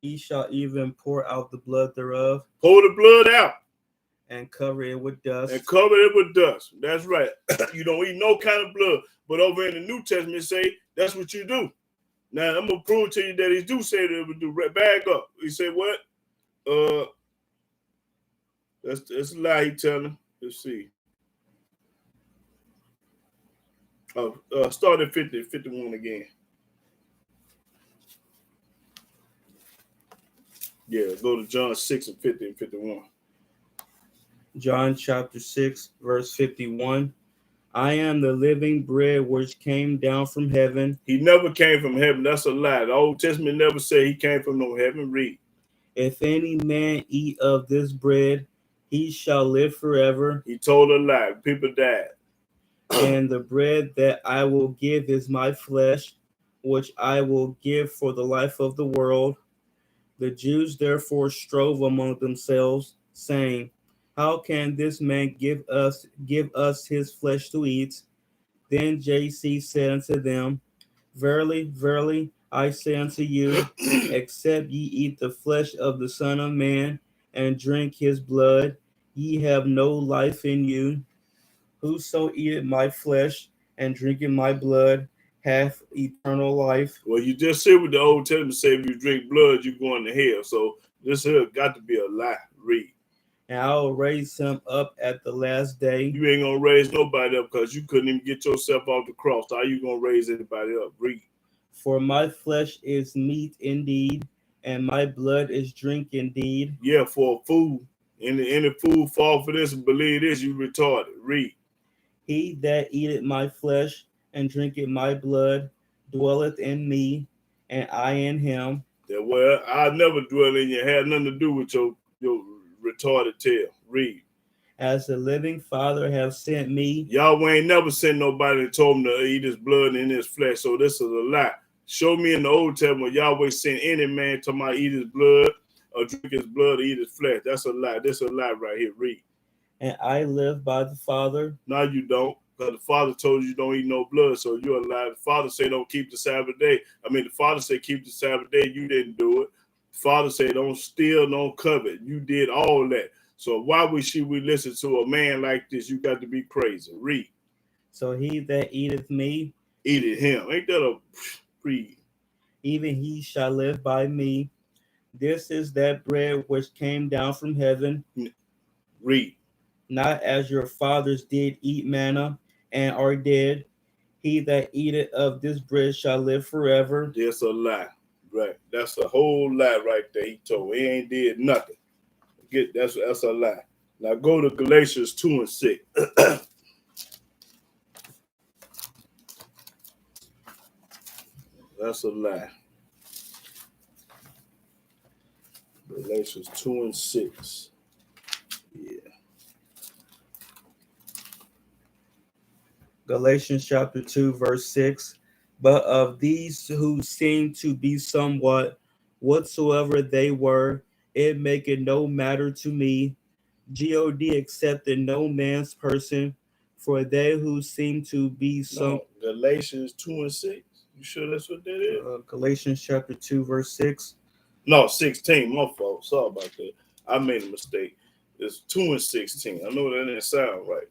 He shall even pour out the blood thereof. Pour the blood out. And cover it with dust. That's right. You don't eat no kind of blood. But over in the New Testament say that's what you do. Now I'm gonna prove to you that he do say that it would do. Back up. He said what? That's a lie he telling. Let's see. Start at 50, 51 again. Yeah, go to John 6 and 50 and 51. John chapter 6, verse 51. I am the living bread which came down from heaven. He never came from heaven. That's a lie. The Old Testament never said he came from no heaven. Read. If any man eat of this bread, he shall live forever. He told a lie. People died. And the bread that I will give is my flesh, which I will give for the life of the world. The Jews therefore strove among themselves, saying, how can this man give us his flesh to eat? Then JC said unto them, verily, verily, I say unto you, except ye eat the flesh of the Son of Man and drink his blood, ye have no life in you. Whoso eateth my flesh and drinketh my blood hath eternal life. Well, you just said what the Old Testament say, if you drink blood, you're going to hell. So this here got to be a lie. Read. And I will raise him up at the last day. You ain't going to raise nobody up because you couldn't even get yourself off the cross. How you going to raise anybody up? Read. For my flesh is meat indeed, and my blood is drink indeed. Yeah, for a fool. Any fool fall for this and believe this, you retarded. Read. He that eateth my flesh and drinketh my blood dwelleth in me, and I in him. Yeah, well, I never dwell in you. It had nothing to do with your retarded tail. Read. As the living Father have sent me. Yahweh ain't never sent nobody and told him to eat his blood and his flesh. So this is a lie. Show me in the Old Testament Yahweh sent any man to my eat his blood or drink his blood or eat his flesh. That's a lie. This is a lie right here. Read. And I live by the Father. No, you don't. Because the Father told you don't eat no blood, so you're a lie. The Father say don't keep the Sabbath day. The Father say keep the Sabbath day. You didn't do it. The Father say don't steal, don't covet. You did all that. So why should we listen to a man like this? You got to be crazy. Read. So he that eateth me, eateth him. Ain't that a read? Even he shall live by me. This is that bread which came down from heaven. Read. Not as your fathers did eat manna and are dead. He that eateth of this bread shall live forever. That's a lie. Right. That's a whole lie right there. He told. He ain't did nothing. That's a lie. Now go to Galatians 2 and 6. That's a lie. Galatians 2 and 6. Yeah. Galatians chapter 2, verse 6. But of these who seem to be somewhat, whatsoever they were, it maketh no matter to me. God accepted no man's person, for they who seem to be some. No, Galatians 2 and 6. You sure that's what that is? Galatians chapter 2, verse 6. No, 16. My fault. Sorry about that. I made a mistake. It's 2 and 16. I know that didn't sound right.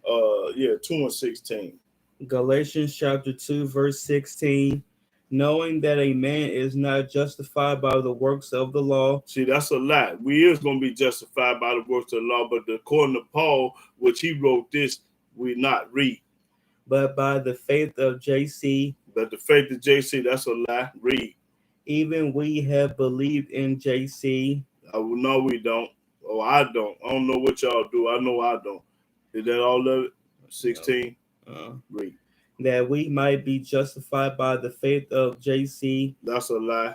2 and 16. Galatians chapter 2, verse 16. Knowing that a man is not justified by the works of the law. See, that's a lie. We is going to be justified by the works of the law, but according to Paul, which he wrote this, we not read. But by the faith of JC. But the faith of JC, that's a lie. Read. Even we have believed in JC. No, we don't. Oh, I don't. I don't know what y'all do. I know I don't. Is that all of it? 16? Read. That we might be justified by the faith of JC. That's a lie.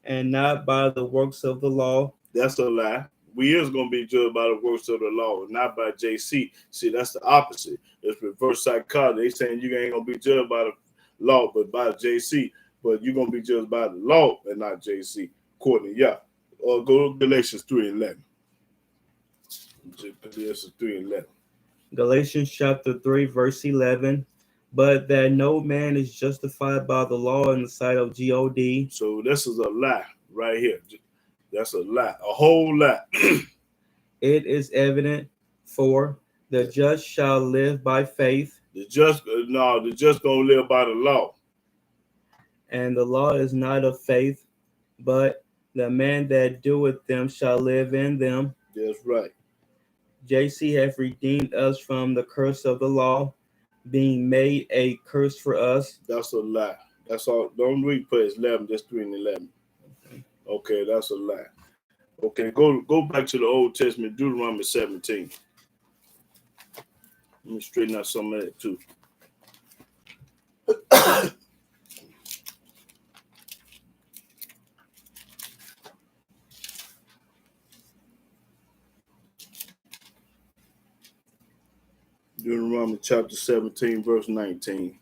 And not by the works of the law. That's a lie. We is going to be judged by the works of the law, not by JC. See, that's the opposite. It's reverse psychology. They saying you ain't going to be judged by the law, but by JC. But you're going to be judged by the law and not JC, according to Yah. Go to Galatians 3:11. Galatians 3:11. Galatians chapter 3, verse 11. But that no man is justified by the law in the sight of God. So this is a lie right here. That's a lie, a whole lie. It is evident, for the just shall live by faith. The just gonna live by the law. And the law is not of faith, but the man that doeth them shall live in them. That's right. JC hath redeemed us from the curse of the law, being made a curse for us. That's a lie. That's all. Don't read past 11, just 3 and 11. Okay, that's a lie. Okay, go back to the Old Testament, Deuteronomy 17. Let me straighten out some of that too. Deuteronomy chapter 17, verse 19.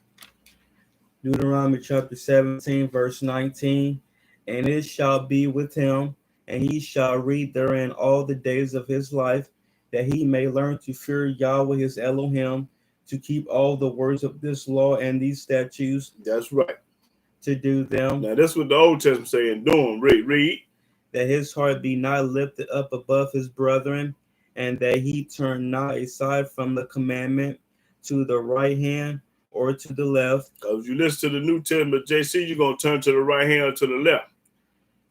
Deuteronomy chapter 17, verse 19. And it shall be with him, and he shall read therein all the days of his life, that he may learn to fear Yahweh his Elohim, to keep all the words of this law and these statutes. That's right. To do them. Now that's what the Old Testament saying. Do them. Read. That his heart be not lifted up above his brethren, and that he turn not aside from the commandment to the right hand or to the left. Because you listen to the New Testament, JC, you're going to turn to the right hand or to the left.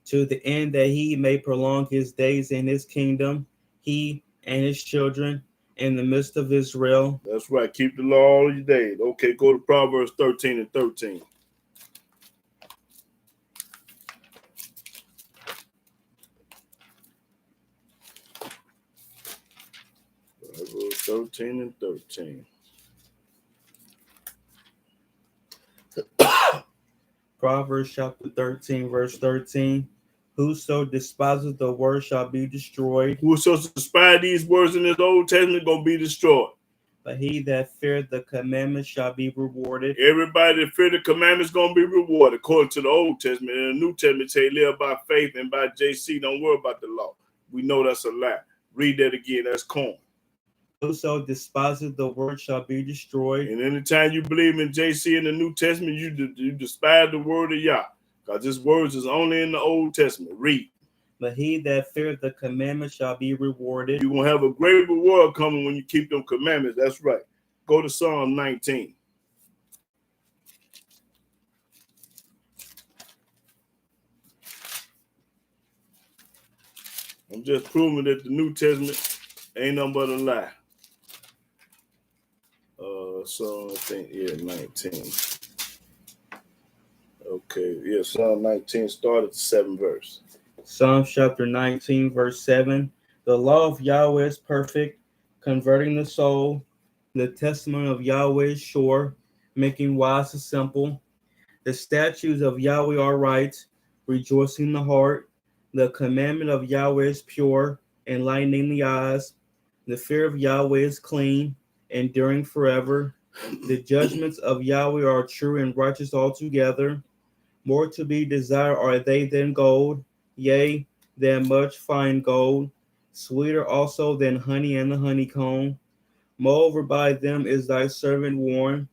To the end that he may prolong his days in his kingdom, he and his children in the midst of Israel. That's right. Keep the law all your days. Okay, go to Proverbs 13 and 13. Proverbs 13 and 13. Proverbs chapter 13, verse 13. Whoso despises the word shall be destroyed. Whoso despise these words in this Old Testament going to be destroyed. But he that feareth the commandments shall be rewarded. Everybody that fear the commandments going to be rewarded according to the Old Testament. And the New Testament say live by faith and by JC. Don't worry about the law. We know that's a lie. Read that again. That's corn. Whoso despises the word shall be destroyed. And anytime you believe in JC in the New Testament, you despise the word of Yah. Because this words is only in the Old Testament. Read. But he that feareth the commandments shall be rewarded. You're going to have a great reward coming when you keep them commandments. That's right. Go to Psalm 19. I'm just proving that the New Testament ain't nothing but a lie. Psalm, I think, 19. Okay, yeah, Psalm 19 started the 7th verse. Psalm chapter 19, verse 7. The law of Yahweh is perfect, converting the soul. The testimony of Yahweh is sure, making wise the simple. The statutes of Yahweh are right, rejoicing the heart. The commandment of Yahweh is pure, enlightening the eyes. The fear of Yahweh is clean, enduring forever. The judgments of Yahweh are true and righteous altogether. More to be desired are they than gold, yea, than much fine gold, sweeter also than honey and the honeycomb. Moreover, by them is thy servant warned,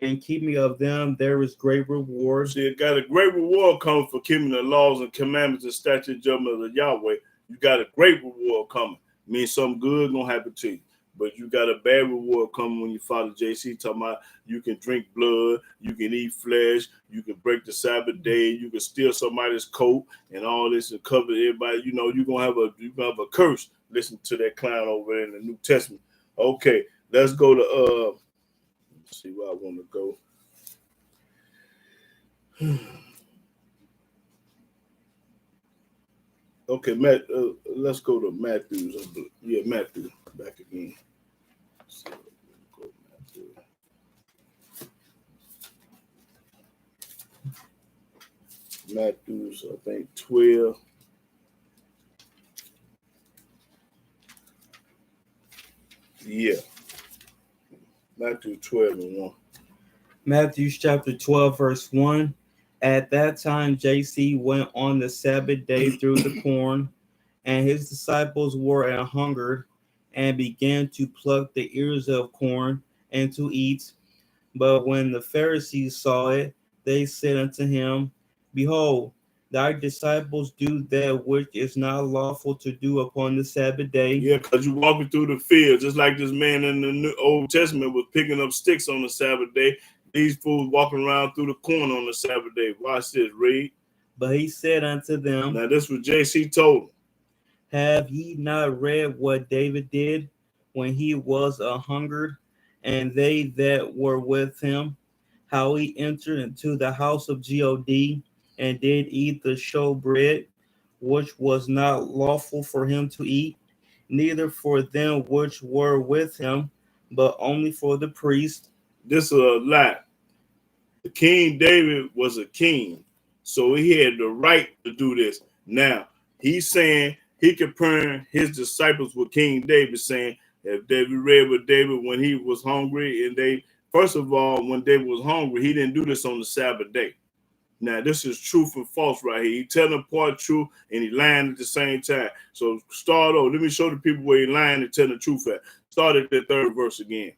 and keeping of them there is great reward. See, you got a great reward coming for keeping the laws and commandments and statute judgments of Yahweh. You got a great reward coming. Means something good gonna happen to you. But you got a bad reward coming when you follow JC talking about you can drink blood, you can eat flesh, you can break the Sabbath day, you can steal somebody's coat and all this and cover everybody. You know, you're gonna have a curse. Listen to that clown over there in the New Testament. Okay, let's go to let's see where I want to go. Okay, let's go to Matthew. Yeah, Matthew. Back again. So, go Matthew's, I think, 12. Yeah. Matthew 12 and 1. Matthew chapter 12, verse 1. At that time, JC went on the Sabbath day through the corn, and his disciples were an hungered, and began to pluck the ears of corn and to eat. But when the Pharisees saw it, they said unto him, Behold, thy disciples do that which is not lawful to do upon the Sabbath day. Yeah, because you're walking through the field, just like this man in the Old Testament was picking up sticks on the Sabbath day. These fools walking around through the corn on the Sabbath day. Watch this, read. But he said unto them, Now this was JC told him. Have ye not read what David did when he was a hungered, and they that were with him, how he entered into the house of God, and did eat the showbread, which was not lawful for him to eat, neither for them which were with him, but only for the priest. This is a lie. King David was a king, so he had the right to do this. Now, he's saying he comparing his disciples with King David, saying if David read with David when he was hungry, and they, first of all, when David was hungry, he didn't do this on the Sabbath day. Now, this is truth and false right here. He telling part truth and he lying at the same time. So start over. Let me show the people where he lying and telling the truth at. Start at the 3rd verse again.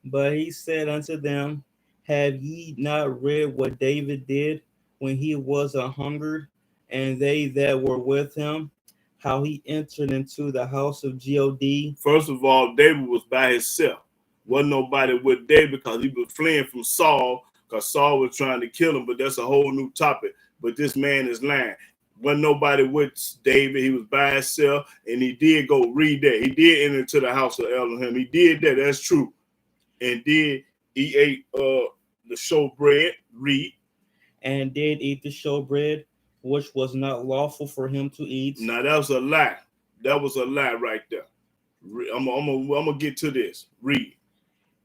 But he said unto them, have ye not read what David did when he was a hungered, and they that were with him, how he entered into the house of God? First of all, David was by himself. Wasn't nobody with David because he was fleeing from Saul, because Saul was trying to kill him, but that's a whole new topic. But this man is lying. Wasn't nobody with David. He was by himself, and he did go read that. He did enter into the house of Elohim. He did that. That's true. And did he ate the showbread, read. And did eat the showbread, which was not lawful for him to eat. Now, that was a lie. That was a lie right there. I'm gonna get to this. Read.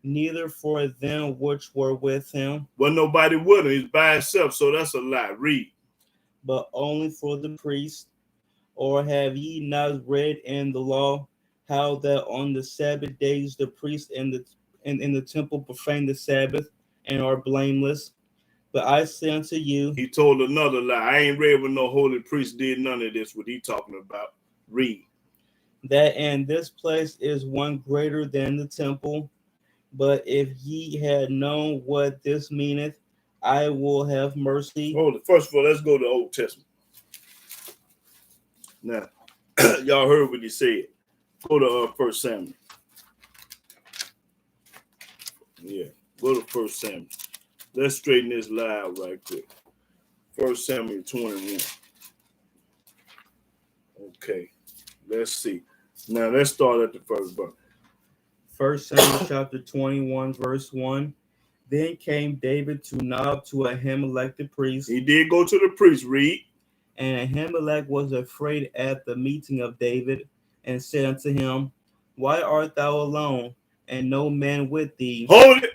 Neither for them which were with him. Wasn't nobody with him. He's by himself, so that's a lie. Read. But only for the priest. Or have ye not read in the law how that on the Sabbath days the priests in the temple profane the Sabbath and are blameless? But I say unto you, he told another lie. I ain't read when no holy priest did none of this. What he talking about? Read. That in this place is one greater than the temple. But if ye had known what this meaneth, I will have mercy. Hold it. First of all, let's go to the Old Testament. Now, y'all heard what he said. Go to 1 Samuel. Yeah, go to 1 Samuel. Let's straighten this lie out right quick. 1 Samuel 21. Okay, let's see. Now, let's start at the first verse. 1 Samuel chapter 21, verse 1. Then came David to Nob to Ahimelech the priest. He did go to the priest. Read. And Ahimelech was afraid at the meeting of David, and said unto him, why art thou alone, and no man with thee? Hold it.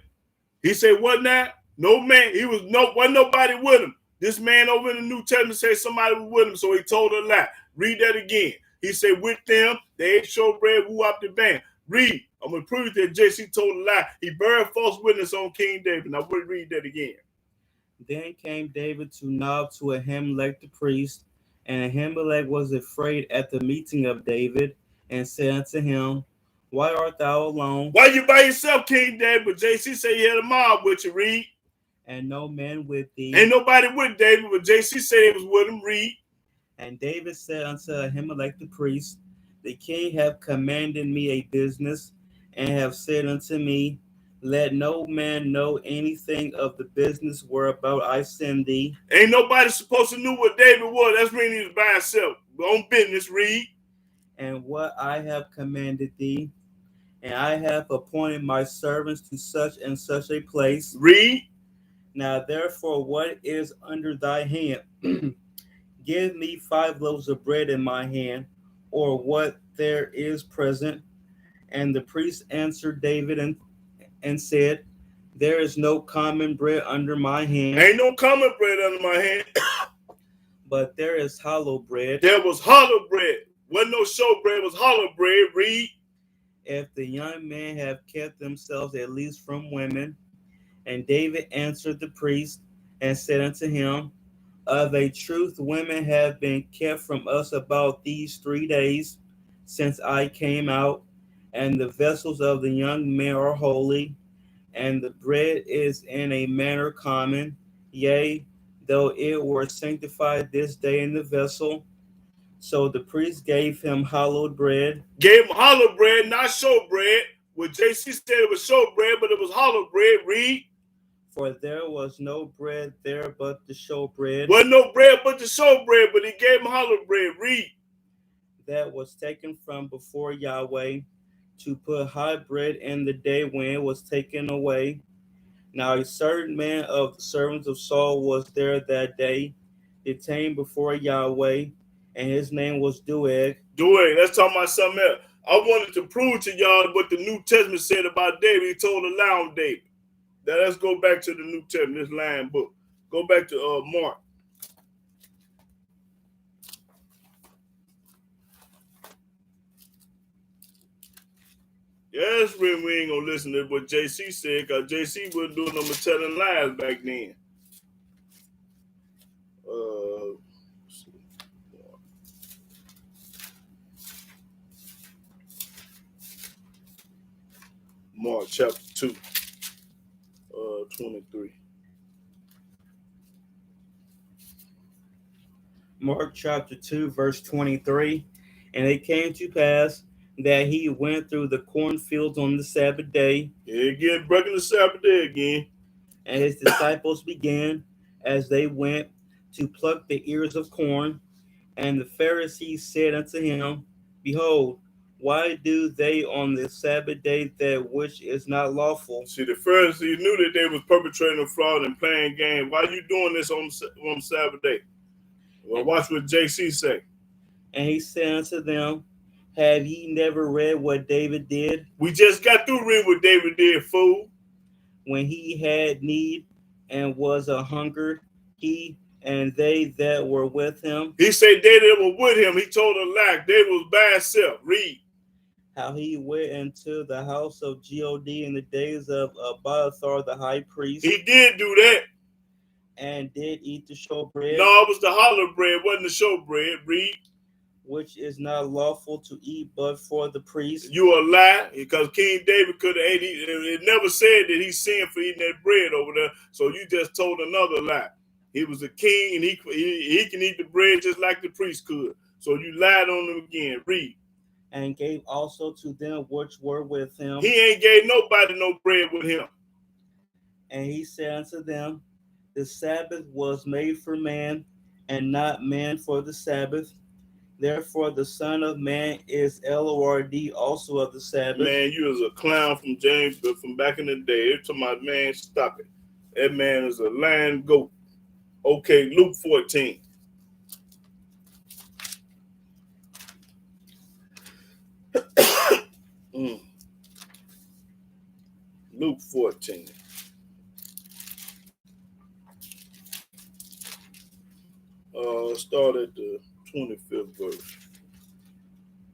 He said, what now? No man. Wasn't nobody with him. This man over in the New Testament said somebody was with him, so he told a lie. Read that again. He said, with them, they ate showbread, woo up the band. Read. I'm going to prove that JC told a lie. He buried false witness on King David. Now, we'll read that again. Then came David to Nob to Ahimelech the priest, and Ahimelech was afraid at the meeting of David, and said unto him, why art thou alone? Why you by yourself, King David? But JC said he had a mob with you. Read. And no man with thee. Ain't nobody with David, but JC said he was with him. Read. And David said unto Ahimelech the priest, the king have commanded me a business, and have said unto me, let no man know anything of the business whereabout I send thee. Ain't nobody supposed to know what David was. That's when he was by himself. On business. Read. And what I have commanded thee, and I have appointed my servants to such and such a place. Read. Now therefore, what is under thy hand? Give me 5 loaves of bread in my hand, or what there is present. And the priest answered David and said, there is no common bread under my hand. Ain't no common bread under my hand. But there is hollow bread. There was hollow bread. Wasn't no show bread, was hollow bread. Read. If the young men have kept themselves at least from women. And David answered the priest and said unto him, of a truth, women have been kept from us about these 3 days since I came out, and the vessels of the young men are holy, and the bread is in a manner common, yea, though it were sanctified this day in the vessel. So the priest gave him hollowed bread. Gave him hollow bread, not show bread. What JC said it was show bread, but it was hollow bread. Read. For there was no bread there but the showbread. Wasn't no bread but the showbread, but he gave him hollow bread. Read. That was taken from before Yahweh, to put hot bread in the day when it was taken away. Now a certain man of the servants of Saul was there that day, detained before Yahweh, and his name was Doeg. Doeg, let's talk about something else. I wanted to prove to y'all what the New Testament said about David. He told a lie on David. Now let's go back to the New Testament, this lying book. Go back to Mark. Yes, we ain't gonna listen to what JC said, because JC wasn't doing no telling lies back then. Mark chapter 2, 23. Mark chapter 2, verse 23. And it came to pass that he went through the cornfields on the Sabbath day. Yeah, again, breaking the Sabbath day again. And his disciples began, as they went, to pluck the ears of corn. And the Pharisees said unto him, Behold, why do they on the Sabbath day that which is not lawful? See, the Pharisees knew that they was perpetrating a fraud and playing games. Why are you doing this on Sabbath day? Well, watch what JC say. And he said unto them, Have ye never read what David did? We just got through reading what David did, fool. When he had need and was a hunger, he and they that were with him. He said they that were with him, he told a lie. David was by himself. Read. How he went into the house of God in the days of Abiathar the high priest. He did do that. And did eat the showbread. No, it was the hollow bread, wasn't the showbread. Read. Which is not lawful to eat but for the priest. You a lie, because King David could have ate it. It never said that he sinned for eating that bread over there. So you just told another lie. He was a king, and he can eat the bread just like the priest could. So you lied on him again. Read. And gave also to them which were with him. He ain't gave nobody no bread with him. And he said unto them, The Sabbath was made for man, and not man for the Sabbath. Therefore the Son of Man is Lord also of the Sabbath. Man, you was a clown from James, but from back in the day. Every time my man, stop it. That man is a lying goat. Okay, Luke 14. Luke 14. Start at the 25th verse.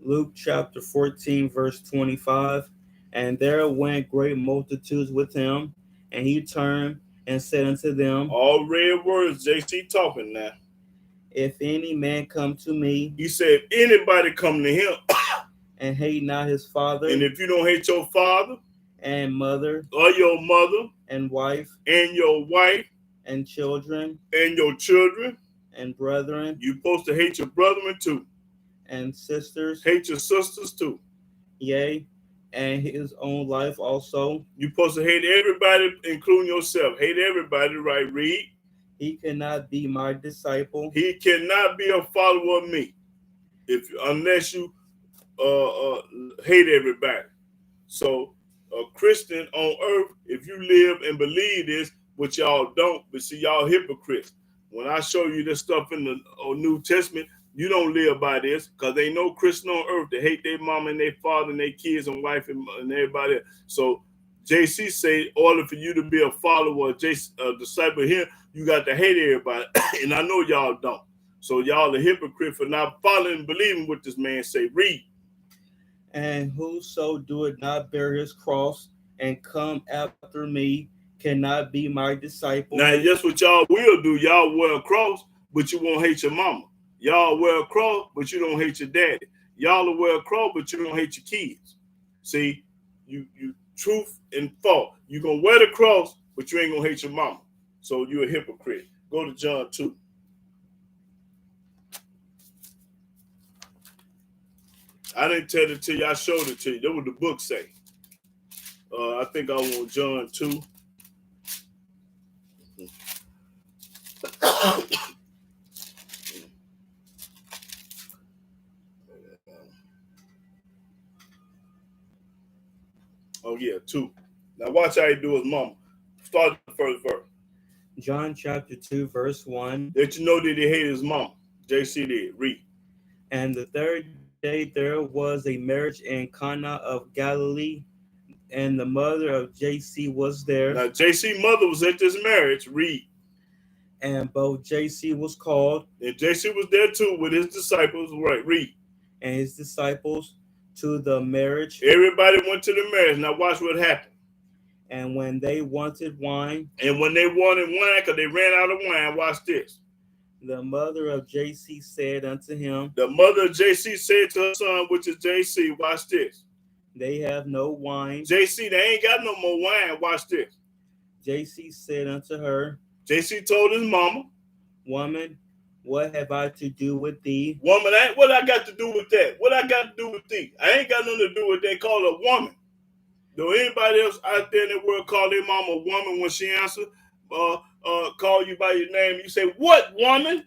Luke chapter 14, verse 25. And there went great multitudes with him, and he turned and said unto them, All red words, JC talking now. If any man come to me, he said, if anybody come to him, and hate not his father, and if you don't hate your father, and mother, or your mother, and wife, and your wife, and children, and your children, and brethren, you're supposed to hate your brethren too. And sisters, hate your sisters too. Yea, and his own life also. You're supposed to hate everybody, including yourself. Hate everybody, right? Read. He cannot be my disciple. He cannot be a follower of me unless you hate everybody. So a Christian on earth, if you live and believe this, which y'all don't, but see, y'all hypocrites. When I show you this stuff in the New Testament, you don't live by this, because ain't no Christian on earth that hate their mom and their father and their kids and wife and everybody else. So JC say, in order for you to be a follower, a disciple here, you got to hate everybody. And I know y'all don't. So y'all a hypocrite for not following and believing what this man say. Read. And whoso doeth not bear his cross and come after me cannot be my disciple. Now, that's what y'all will do. Y'all wear a cross, but you won't hate your mama. Y'all wear a cross, but you don't hate your daddy. Y'all will wear a cross, but you don't hate your kids. See, you truth and fault. You're going to wear the cross, but you ain't going to hate your mama. So you're a hypocrite. Go to John 2. I didn't tell it to you. I showed it to you. That's what the book say. I think I want John 2. Oh yeah, 2. Now watch how he do his mama. Start the first verse. John chapter 2, verse 1. Let you know that he hated his mama. JC did. Read. And the third day there was a marriage in Cana of Galilee, and the mother of JC was there. Now JC mother was at this marriage. Read. And both JC was called, and JC was there too with his disciples. Right. Read. and his disciples to the marriage. Everybody went to the marriage. Now watch what happened. And when they wanted wine, And when they wanted wine, because they ran out of wine, watch this. the mother of JC said unto him, The mother of JC said to her son, which is JC, watch this. They have no wine. JC, they ain't got no more wine. Watch this. JC said unto her, JC told his mama, Woman, what have I to do with thee? woman, what I got to do with that? What I got to do with thee? I ain't got nothing to do with that. Call a woman. Do anybody else out there in the world call their mama a woman when she answer? Call you by your name? You say, what woman?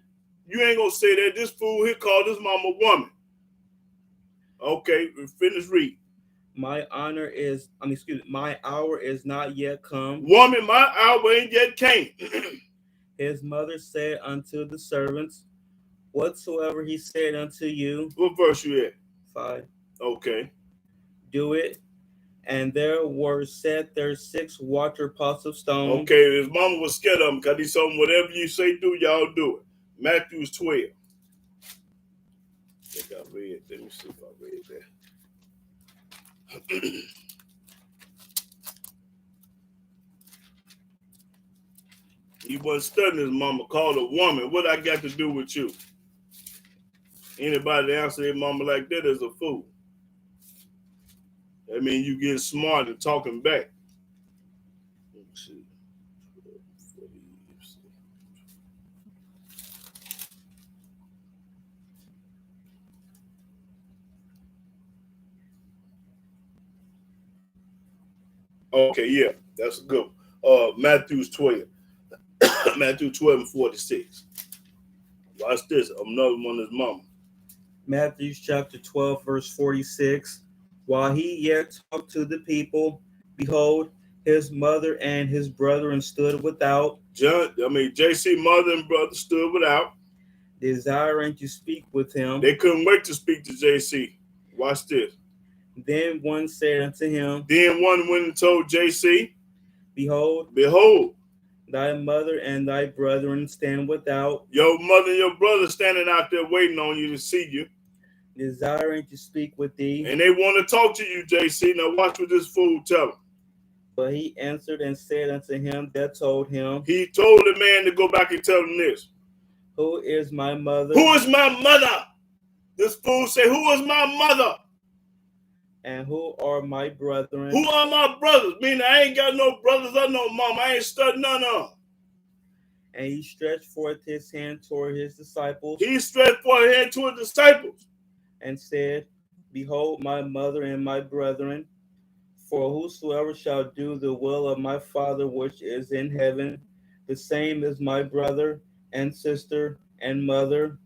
You ain't gonna say that. This fool here called his mama woman. Okay, finish read. My hour is not yet come. Woman, my hour ain't yet came. His mother said unto the servants, Whatsoever he said unto you, What verse you at? 5, Okay. do it. And there were set there 6 water pots of stone. Okay, his mama was scared of him because he told him, whatever you say do, y'all do it. Matthew 12. I think I read. Let me see if I read that. He wasn't studying his mama, called a woman. What I got to do with you? Anybody that answer their mama like that is a fool. That means you getting smart and talking back. Let's see. Okay, yeah, that's a good one. Matthew's 12. Matthew 12 and 46. Watch this. Another one is mama. Matthew chapter 12, verse 46. While he yet talked to the people, behold, his mother and his brethren stood without, JC mother and brother stood without, desiring to speak with him. They couldn't wait to speak to JC. Watch this. Then one said unto him, Then one went and told JC, Behold, thy mother and thy brethren stand without, your mother and your brother standing out there waiting on you to see you. desiring to speak with thee. And they want to talk to you, JC. Now watch what this fool tell him. But he answered and said unto him that told him, He told the man to go back and tell him this. Who is my mother? Who is my mother? This fool say, who is my mother? And who are my brethren? Who are my brothers? Meaning I ain't got no brothers or no mom. I ain't studying none of them. And he stretched forth his hand toward his disciples. He stretched forth his hand to his disciples. And said, Behold my mother and my brethren, for whosoever shall do the will of my Father which is in heaven, the same is my brother and sister and mother.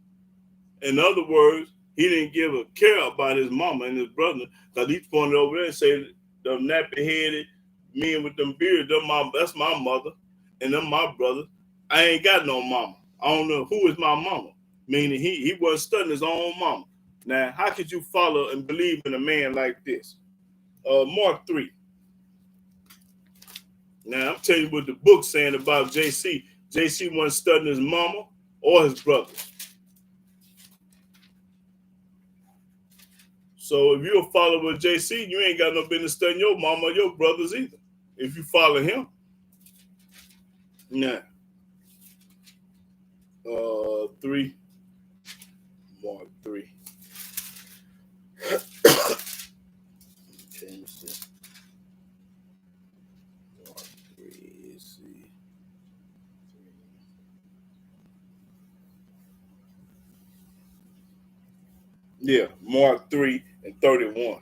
In other words, he didn't give a care about his mama and his brother, because he pointed over there and said, them nappy-headed men with them beards, that's my mother, and them my brother. I ain't got no mama. I don't know who is my mama. Meaning he wasn't studying his own mama. Now, how could you follow and believe in a man like this? Mark 3. Now, I'm telling you what the book's saying about JC. JC wasn't studying his mama or his brothers. So if you're a follower of JC, you ain't got no business studying your mama or your brothers either, if you follow him. Now, 3. Mark 3. Change this. Mark 3, let's see. Yeah, Mark 3 and 31.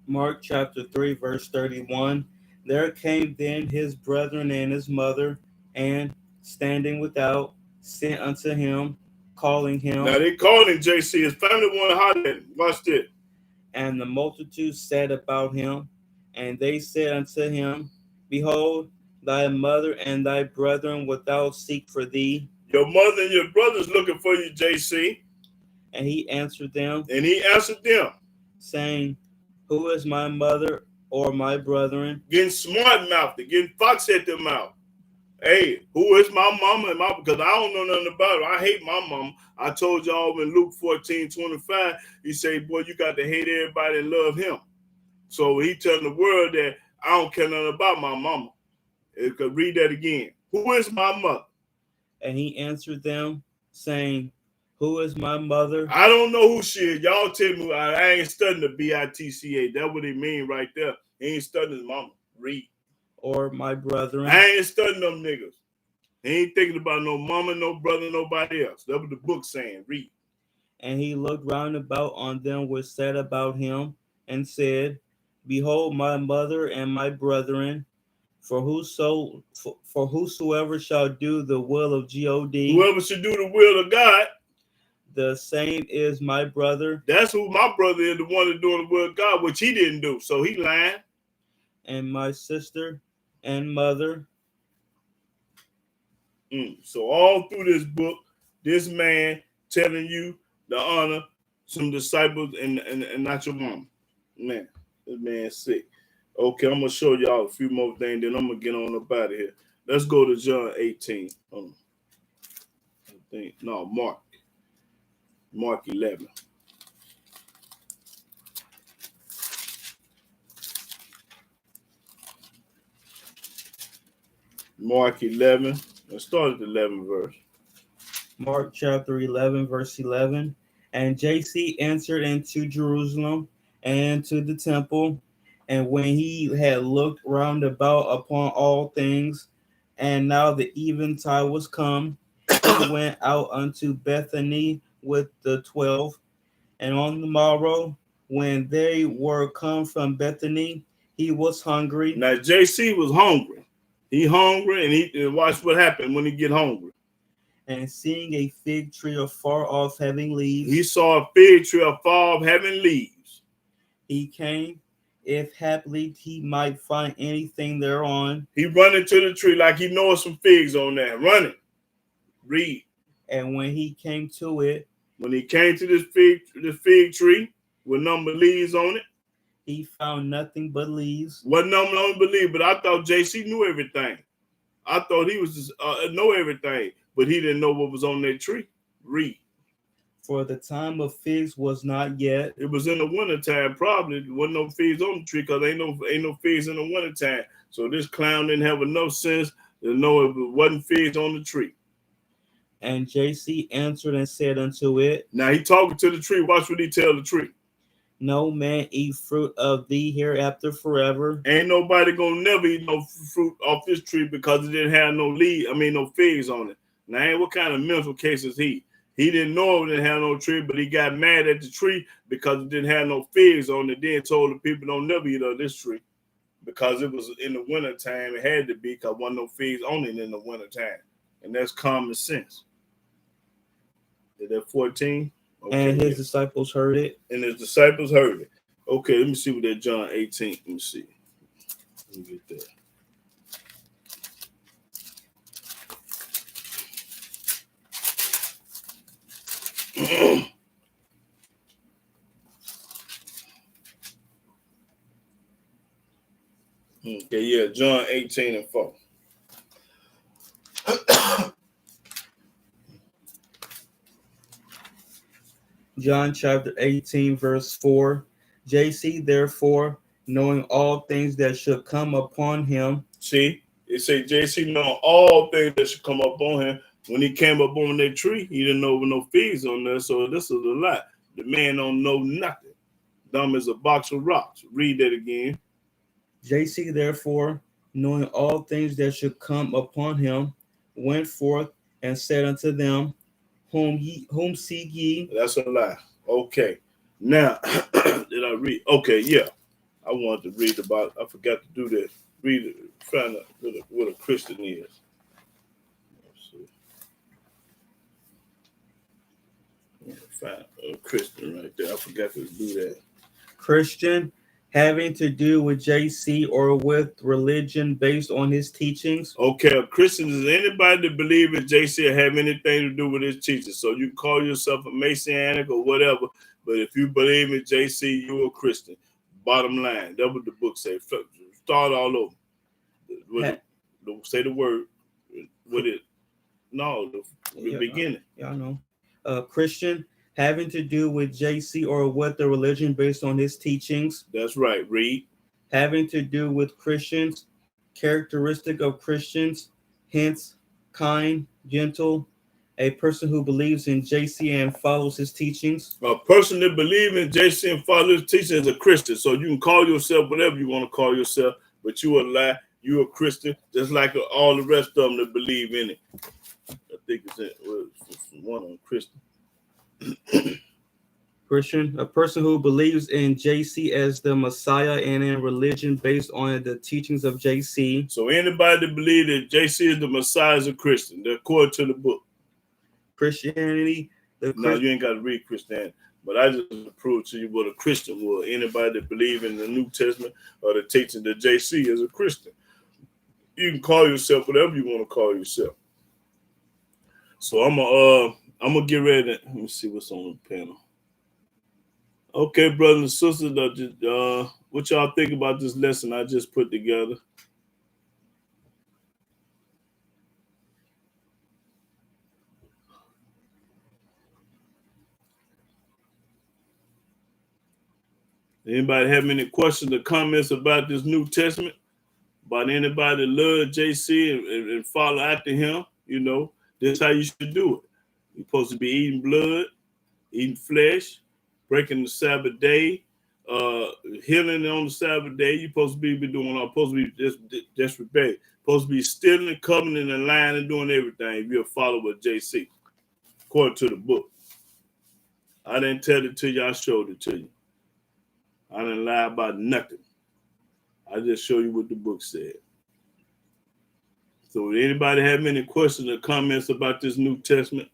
Mark chapter 3, verse 31. There came then his brethren and his mother, and standing without, sent unto him, calling him. Now they called him JC. His family wanted to holler at him. Watch this. And the multitude sat about him, And they said unto him, Behold, thy mother and thy brethren without seek for thee. Your mother and your brothers looking for you, JC. And he answered them, saying, Who is my mother or my brethren? Getting smart mouthed, getting fox at their mouth. Hey, who is my mama and my, because I don't know nothing about her. I hate my mama. I told y'all in Luke 14:25, he said, boy, you got to hate everybody and love him. So he telling the world that I don't care nothing about my mama. You could read that again. Who is my mother? And he answered them, saying, Who is my mother? I don't know who she is. Y'all tell me. I ain't studying the BITCA. That's what he mean right there. He ain't studying his mama. Read. Or my brethren. I ain't studying them niggas. He ain't thinking about no mama, no brother, nobody else. That's what the book saying. Read. And he looked round about on them which sat about him, and said, Behold my mother and my brethren, for whosoever shall do the will of God, whoever should do the will of God, the same is my brother. That's who my brother is, the one that's doing the will of God, which he didn't do. So he lying. And my sister and mother. So all through this book, this man telling you the honor some disciples and not your mom. Man, this man's sick. Okay, I'm gonna show y'all a few more things, then I'm gonna get on up out of here. Let's go to John 18. Mark 11. Mark 11. Let's start at the 11th verse. Mark chapter 11, verse 11. And JC entered into Jerusalem and to the temple. And when he had looked round about upon all things, and now the eventide was come, he went out unto Bethany with the 12. And on the morrow, when they were come from Bethany, he was hungry. Now JC was hungry. He hungry, and watch what happened when he get hungry. And seeing a fig tree afar off having leaves. He saw a fig tree afar off having leaves. He came, if haply he might find anything thereon. He run into the tree like he knows some figs on there. Running. Read. And when he came to it. When he came to this fig tree with number leaves on it. He found nothing but leaves. What number but leaves? But I thought JC knew everything. I thought he was just know everything. But he didn't know what was on that tree. Read. For the time of figs was not yet. It was in the wintertime, probably. There wasn't no figs on the tree because ain't no figs in the wintertime. So this clown didn't have enough sense to know it wasn't figs on the tree. And JC answered and said unto it. Now he talking to the tree. Watch what he tell the tree. No man eat fruit of thee hereafter forever. Ain't nobody gonna never eat no fruit off this tree because it didn't have no no figs on it. Now, ain't what kind of mental case is he? He didn't know it didn't have no tree, but he got mad at the tree because it didn't have no figs on it. Then told the people don't never eat of this tree because it was in the wintertime. It had to be because wasn't no figs on it in the wintertime. And that's common sense. Is that 14? Okay, and his disciples heard it. And his disciples heard it. Okay, let me see what that John 18. Let me see. Let me get that. Okay, yeah, John 18 and 4. John chapter 18, verse 4. JC, therefore, knowing all things that should come upon him. See, it say JC knowing all things that should come upon him. When he came up on that tree, he didn't know no figs on there, so this is a lie. The man don't know nothing. Dumb as a box of rocks. Read that again. JC, therefore, knowing all things that should come upon him, went forth and said unto them, Whom seek ye? That's a lie. Okay. Now, did I read? Okay, yeah. I wanted to read about, I forgot to do that. Read it, find out what a Christian is. Find a Christian right there. I forgot to do that. Christian, having to do with JC or with religion based on his teachings. Okay, a Christian is anybody that believe in JC or have anything to do with his teachings. So you can call yourself a Messianic or whatever, but if you believe in JC, you're a Christian. Bottom line, that's what the book says. Start all over. Say the word. With it. No, the beginning. Y'all know. Christian, having to do with JC or with the religion based on his teachings. That's right. Read. Having to do with Christians, characteristic of Christians, hence kind, gentle, a person who believes in JC and follows his teachings. A person that believes in JC and follows his teachings is a Christian. So you can call yourself whatever you want to call yourself, but you a lie. You a Christian, just like all the rest of them that believe in it. I think it's one on Christian. Christian, a person who believes in JC as the Messiah and in religion based on the teachings of JC. So anybody that believes that JC is the Messiah is a Christian, according to the book. Christianity. No, you ain't got to read Christianity, but I just prove to you what a Christian was. Anybody that believes in the New Testament or the teaching of JC is a Christian. You can call yourself whatever you want to call yourself. So I'm gonna get ready. Let me see what's on the panel. Okay, brothers and sisters, what y'all think about this lesson I just put together? Anybody have any questions or comments about this New Testament? About anybody that loves JC and follow after him? You know, this is how you should do it. You're supposed to be eating blood, eating flesh, breaking the Sabbath day, healing on the Sabbath day. You're supposed to be doing all, supposed to be just rebellion. Supposed to be stealing, coming in the line and doing everything if you're a follower of JC, according to the book. I didn't tell it to you, I showed it to you. I didn't lie about nothing. I just show you what the book said. So anybody have any questions or comments about this New Testament?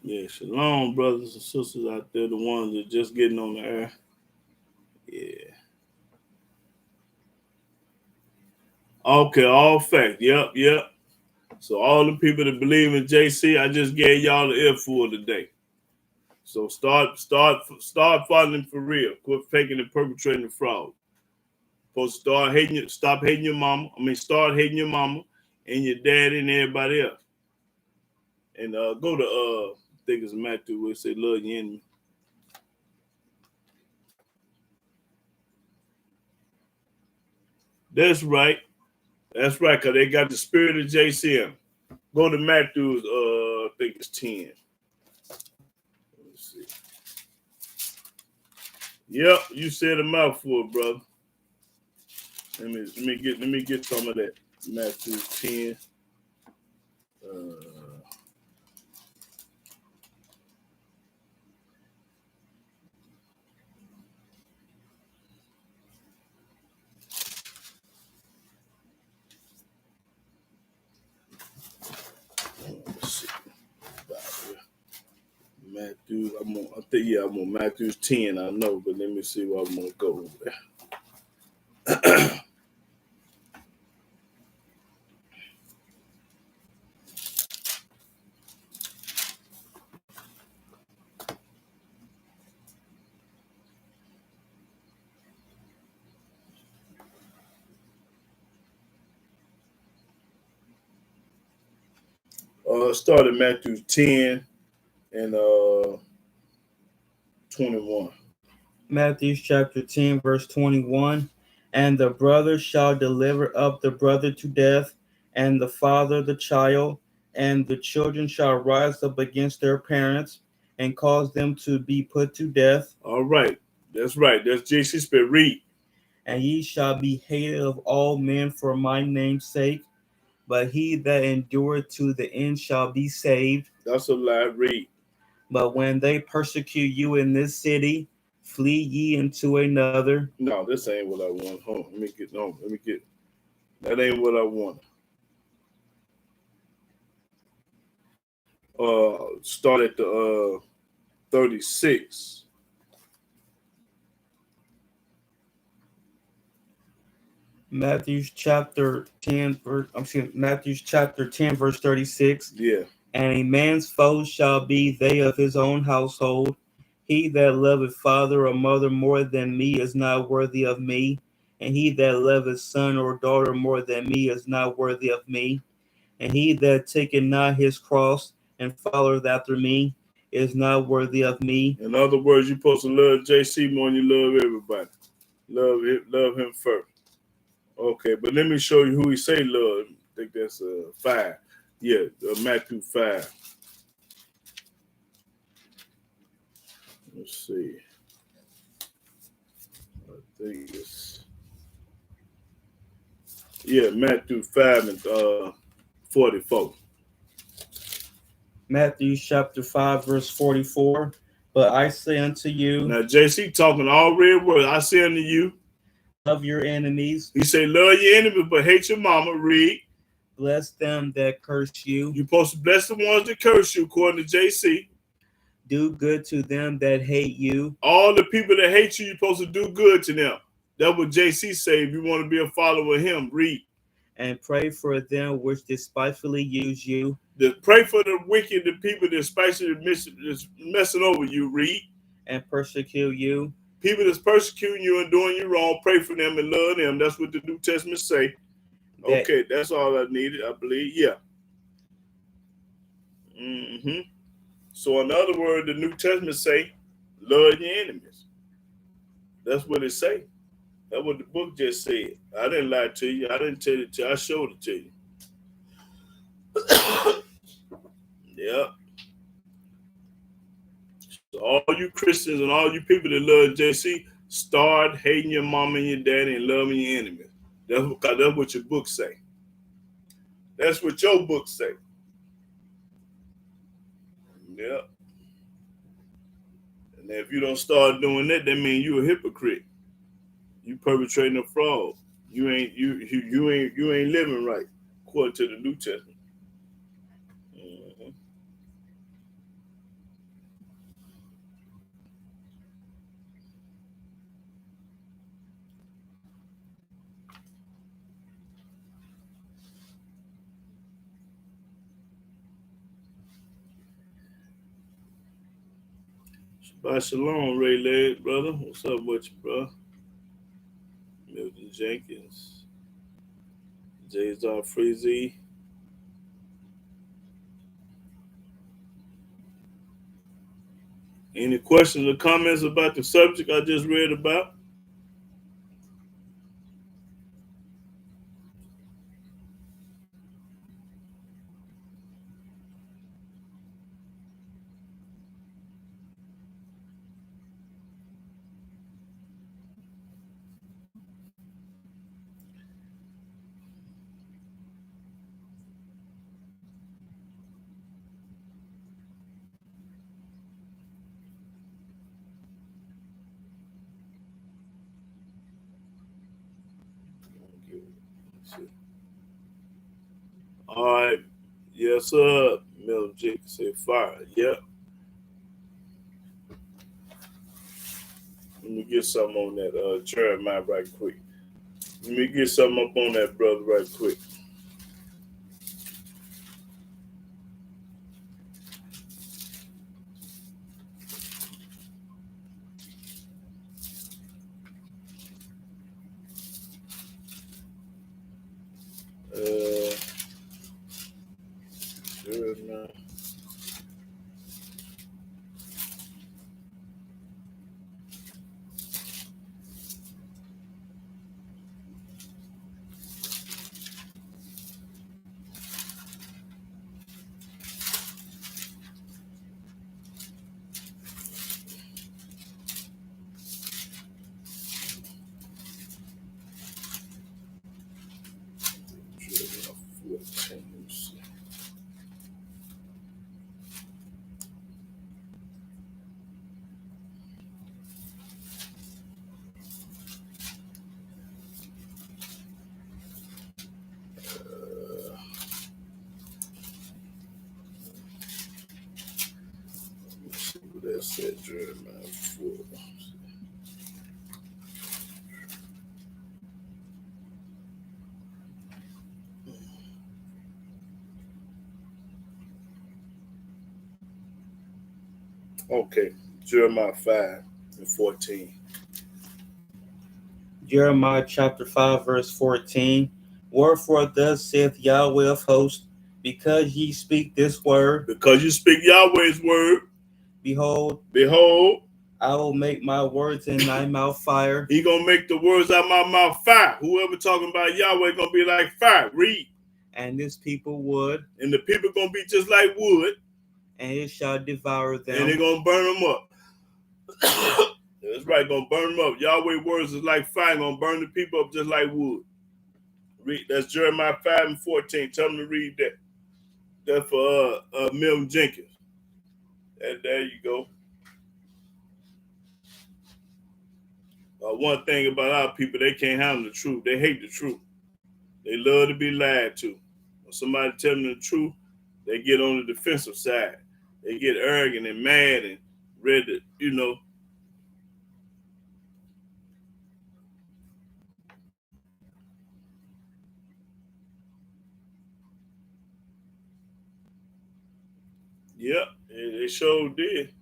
Yeah, shalom, brothers and sisters out there, the ones that just getting on the air. Yeah. Okay, all fact. Yep. So all the people that believe in JC, I just gave y'all the earful today. So start following for real. Quit faking and perpetrating the fraud. Supposed to stop hating your mama. Start hating your mama and your daddy and everybody else. And go to I think it's Matthew where it say love your enemy. That's right, because they got the spirit of JCM. Go to Matthew's, I think it's 10. Let's see. Yep, you said a mouthful, brother. Let me get some of that. Matthew 10. Let's see. Matthew, I'm on Matthew's 10, I know, but let me see where I'm gonna go over there. Start at Matthew 10 and 21. Matthew chapter 10, verse 21. And the brother shall deliver up the brother to death, and the father the child, and the children shall rise up against their parents and cause them to be put to death. All right. That's right. That's JC Spirit. Read. And ye shall be hated of all men for my name's sake, but he that endureth to the end shall be saved. That's a lie. Read. But when they persecute you in this city, flee ye into another. No, this ain't what I want. Hold on. Let me get. That ain't what I want. Start at the 36. Matthew chapter 10, verse 36. Yeah. And a man's foes shall be they of his own household. He that loveth father or mother more than me is not worthy of me. And he that loveth son or daughter more than me is not worthy of me. And he that taketh not his cross and followeth after me is not worthy of me. In other words, you're supposed to love JC more than you love everybody. Love him first. Okay, but let me show you who he say love. I think that's 5. Yeah, Matthew 5. Let's see. I think it's Matthew 5 and 44. Matthew chapter 5, verse 44. But I say unto you, now JC talking all red words. I say unto you, love your enemies. He say love your enemies, but hate your mama. Read. Bless them that curse you. You're supposed to bless the ones that curse you, according to JC. Do good to them that hate you. All the people that hate you, you're supposed to do good to them. That's what JC say. If you want to be a follower of him, read. And pray for them which despitefully use you. Pray for the wicked, the people that spitefully messing over you, read. And persecute you. People that's persecuting you and doing you wrong, pray for them and love them. That's what the New Testament say. Okay, that's all I needed, I believe. Yeah. So in other words, the New Testament say, love your enemies. That's what it say. That's what the book just said. I didn't lie to you. I didn't tell it to you. I showed it to you. Yeah. So all you Christians and all you people that love JC, start hating your mama and your daddy and loving your enemies. That's what your book say. That's what your book say. Yeah. And if you don't start doing that, that means you a hypocrite. You perpetrating a fraud. You ain't living right according to the New Testament. Shabbat shalom, Ray Leg, brother. What's up with you, bro? Milton Jenkins, J.R. Freezy. Any questions or comments about the subject I just read about? All right. Yes, sir. Milton Jenkins said fire. Yep. Let me get something on that Jeremiah right quick. Let me get something up on that, brother, right quick. Jeremiah. Let's say Jeremiah 4. Okay, Jeremiah 5:14. Jeremiah chapter 5, verse 14. Wherefore thus saith Yahweh of hosts, because ye speak this word, Because you speak Yahweh's word, behold, I will make my words in thy mouth fire. He gonna make the words out of my mouth fire. Whoever talking about Yahweh gonna be like fire. Read. And this people wood, and the people gonna be just like wood, and it shall devour them. And they're gonna burn them up. That's right, gonna burn them up. Yahweh words is like fire, gonna burn the people up just like wood. Read. That's Jeremiah 5:14. Tell them to read that. That's for Milton Jenkins. And there you go. One thing about our people, they can't handle the truth. They hate the truth. They love to be lied to. When somebody tell them the truth, they get on the defensive side. They get arrogant and mad and ready to, Yep, they sure did.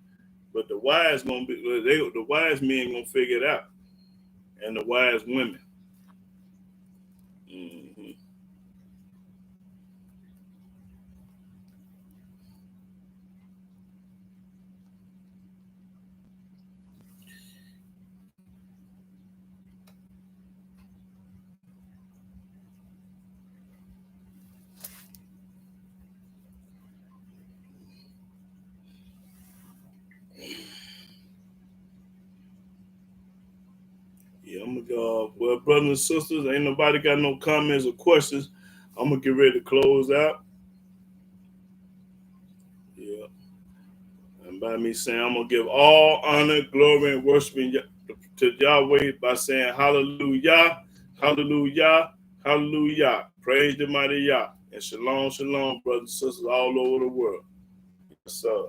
But the wise the wise men gonna figure it out, and the wise women. Mm-hmm. Yeah, I'm gonna go. Well, brothers and sisters, ain't nobody got no comments or questions. I'm gonna get ready to close out. Yeah, and by me saying, I'm gonna give all honor, glory, and worship to Yahweh by saying, Hallelujah, Hallelujah, Hallelujah. Praise the mighty Yah, and shalom, shalom, brothers and sisters all over the world. Yes, sir.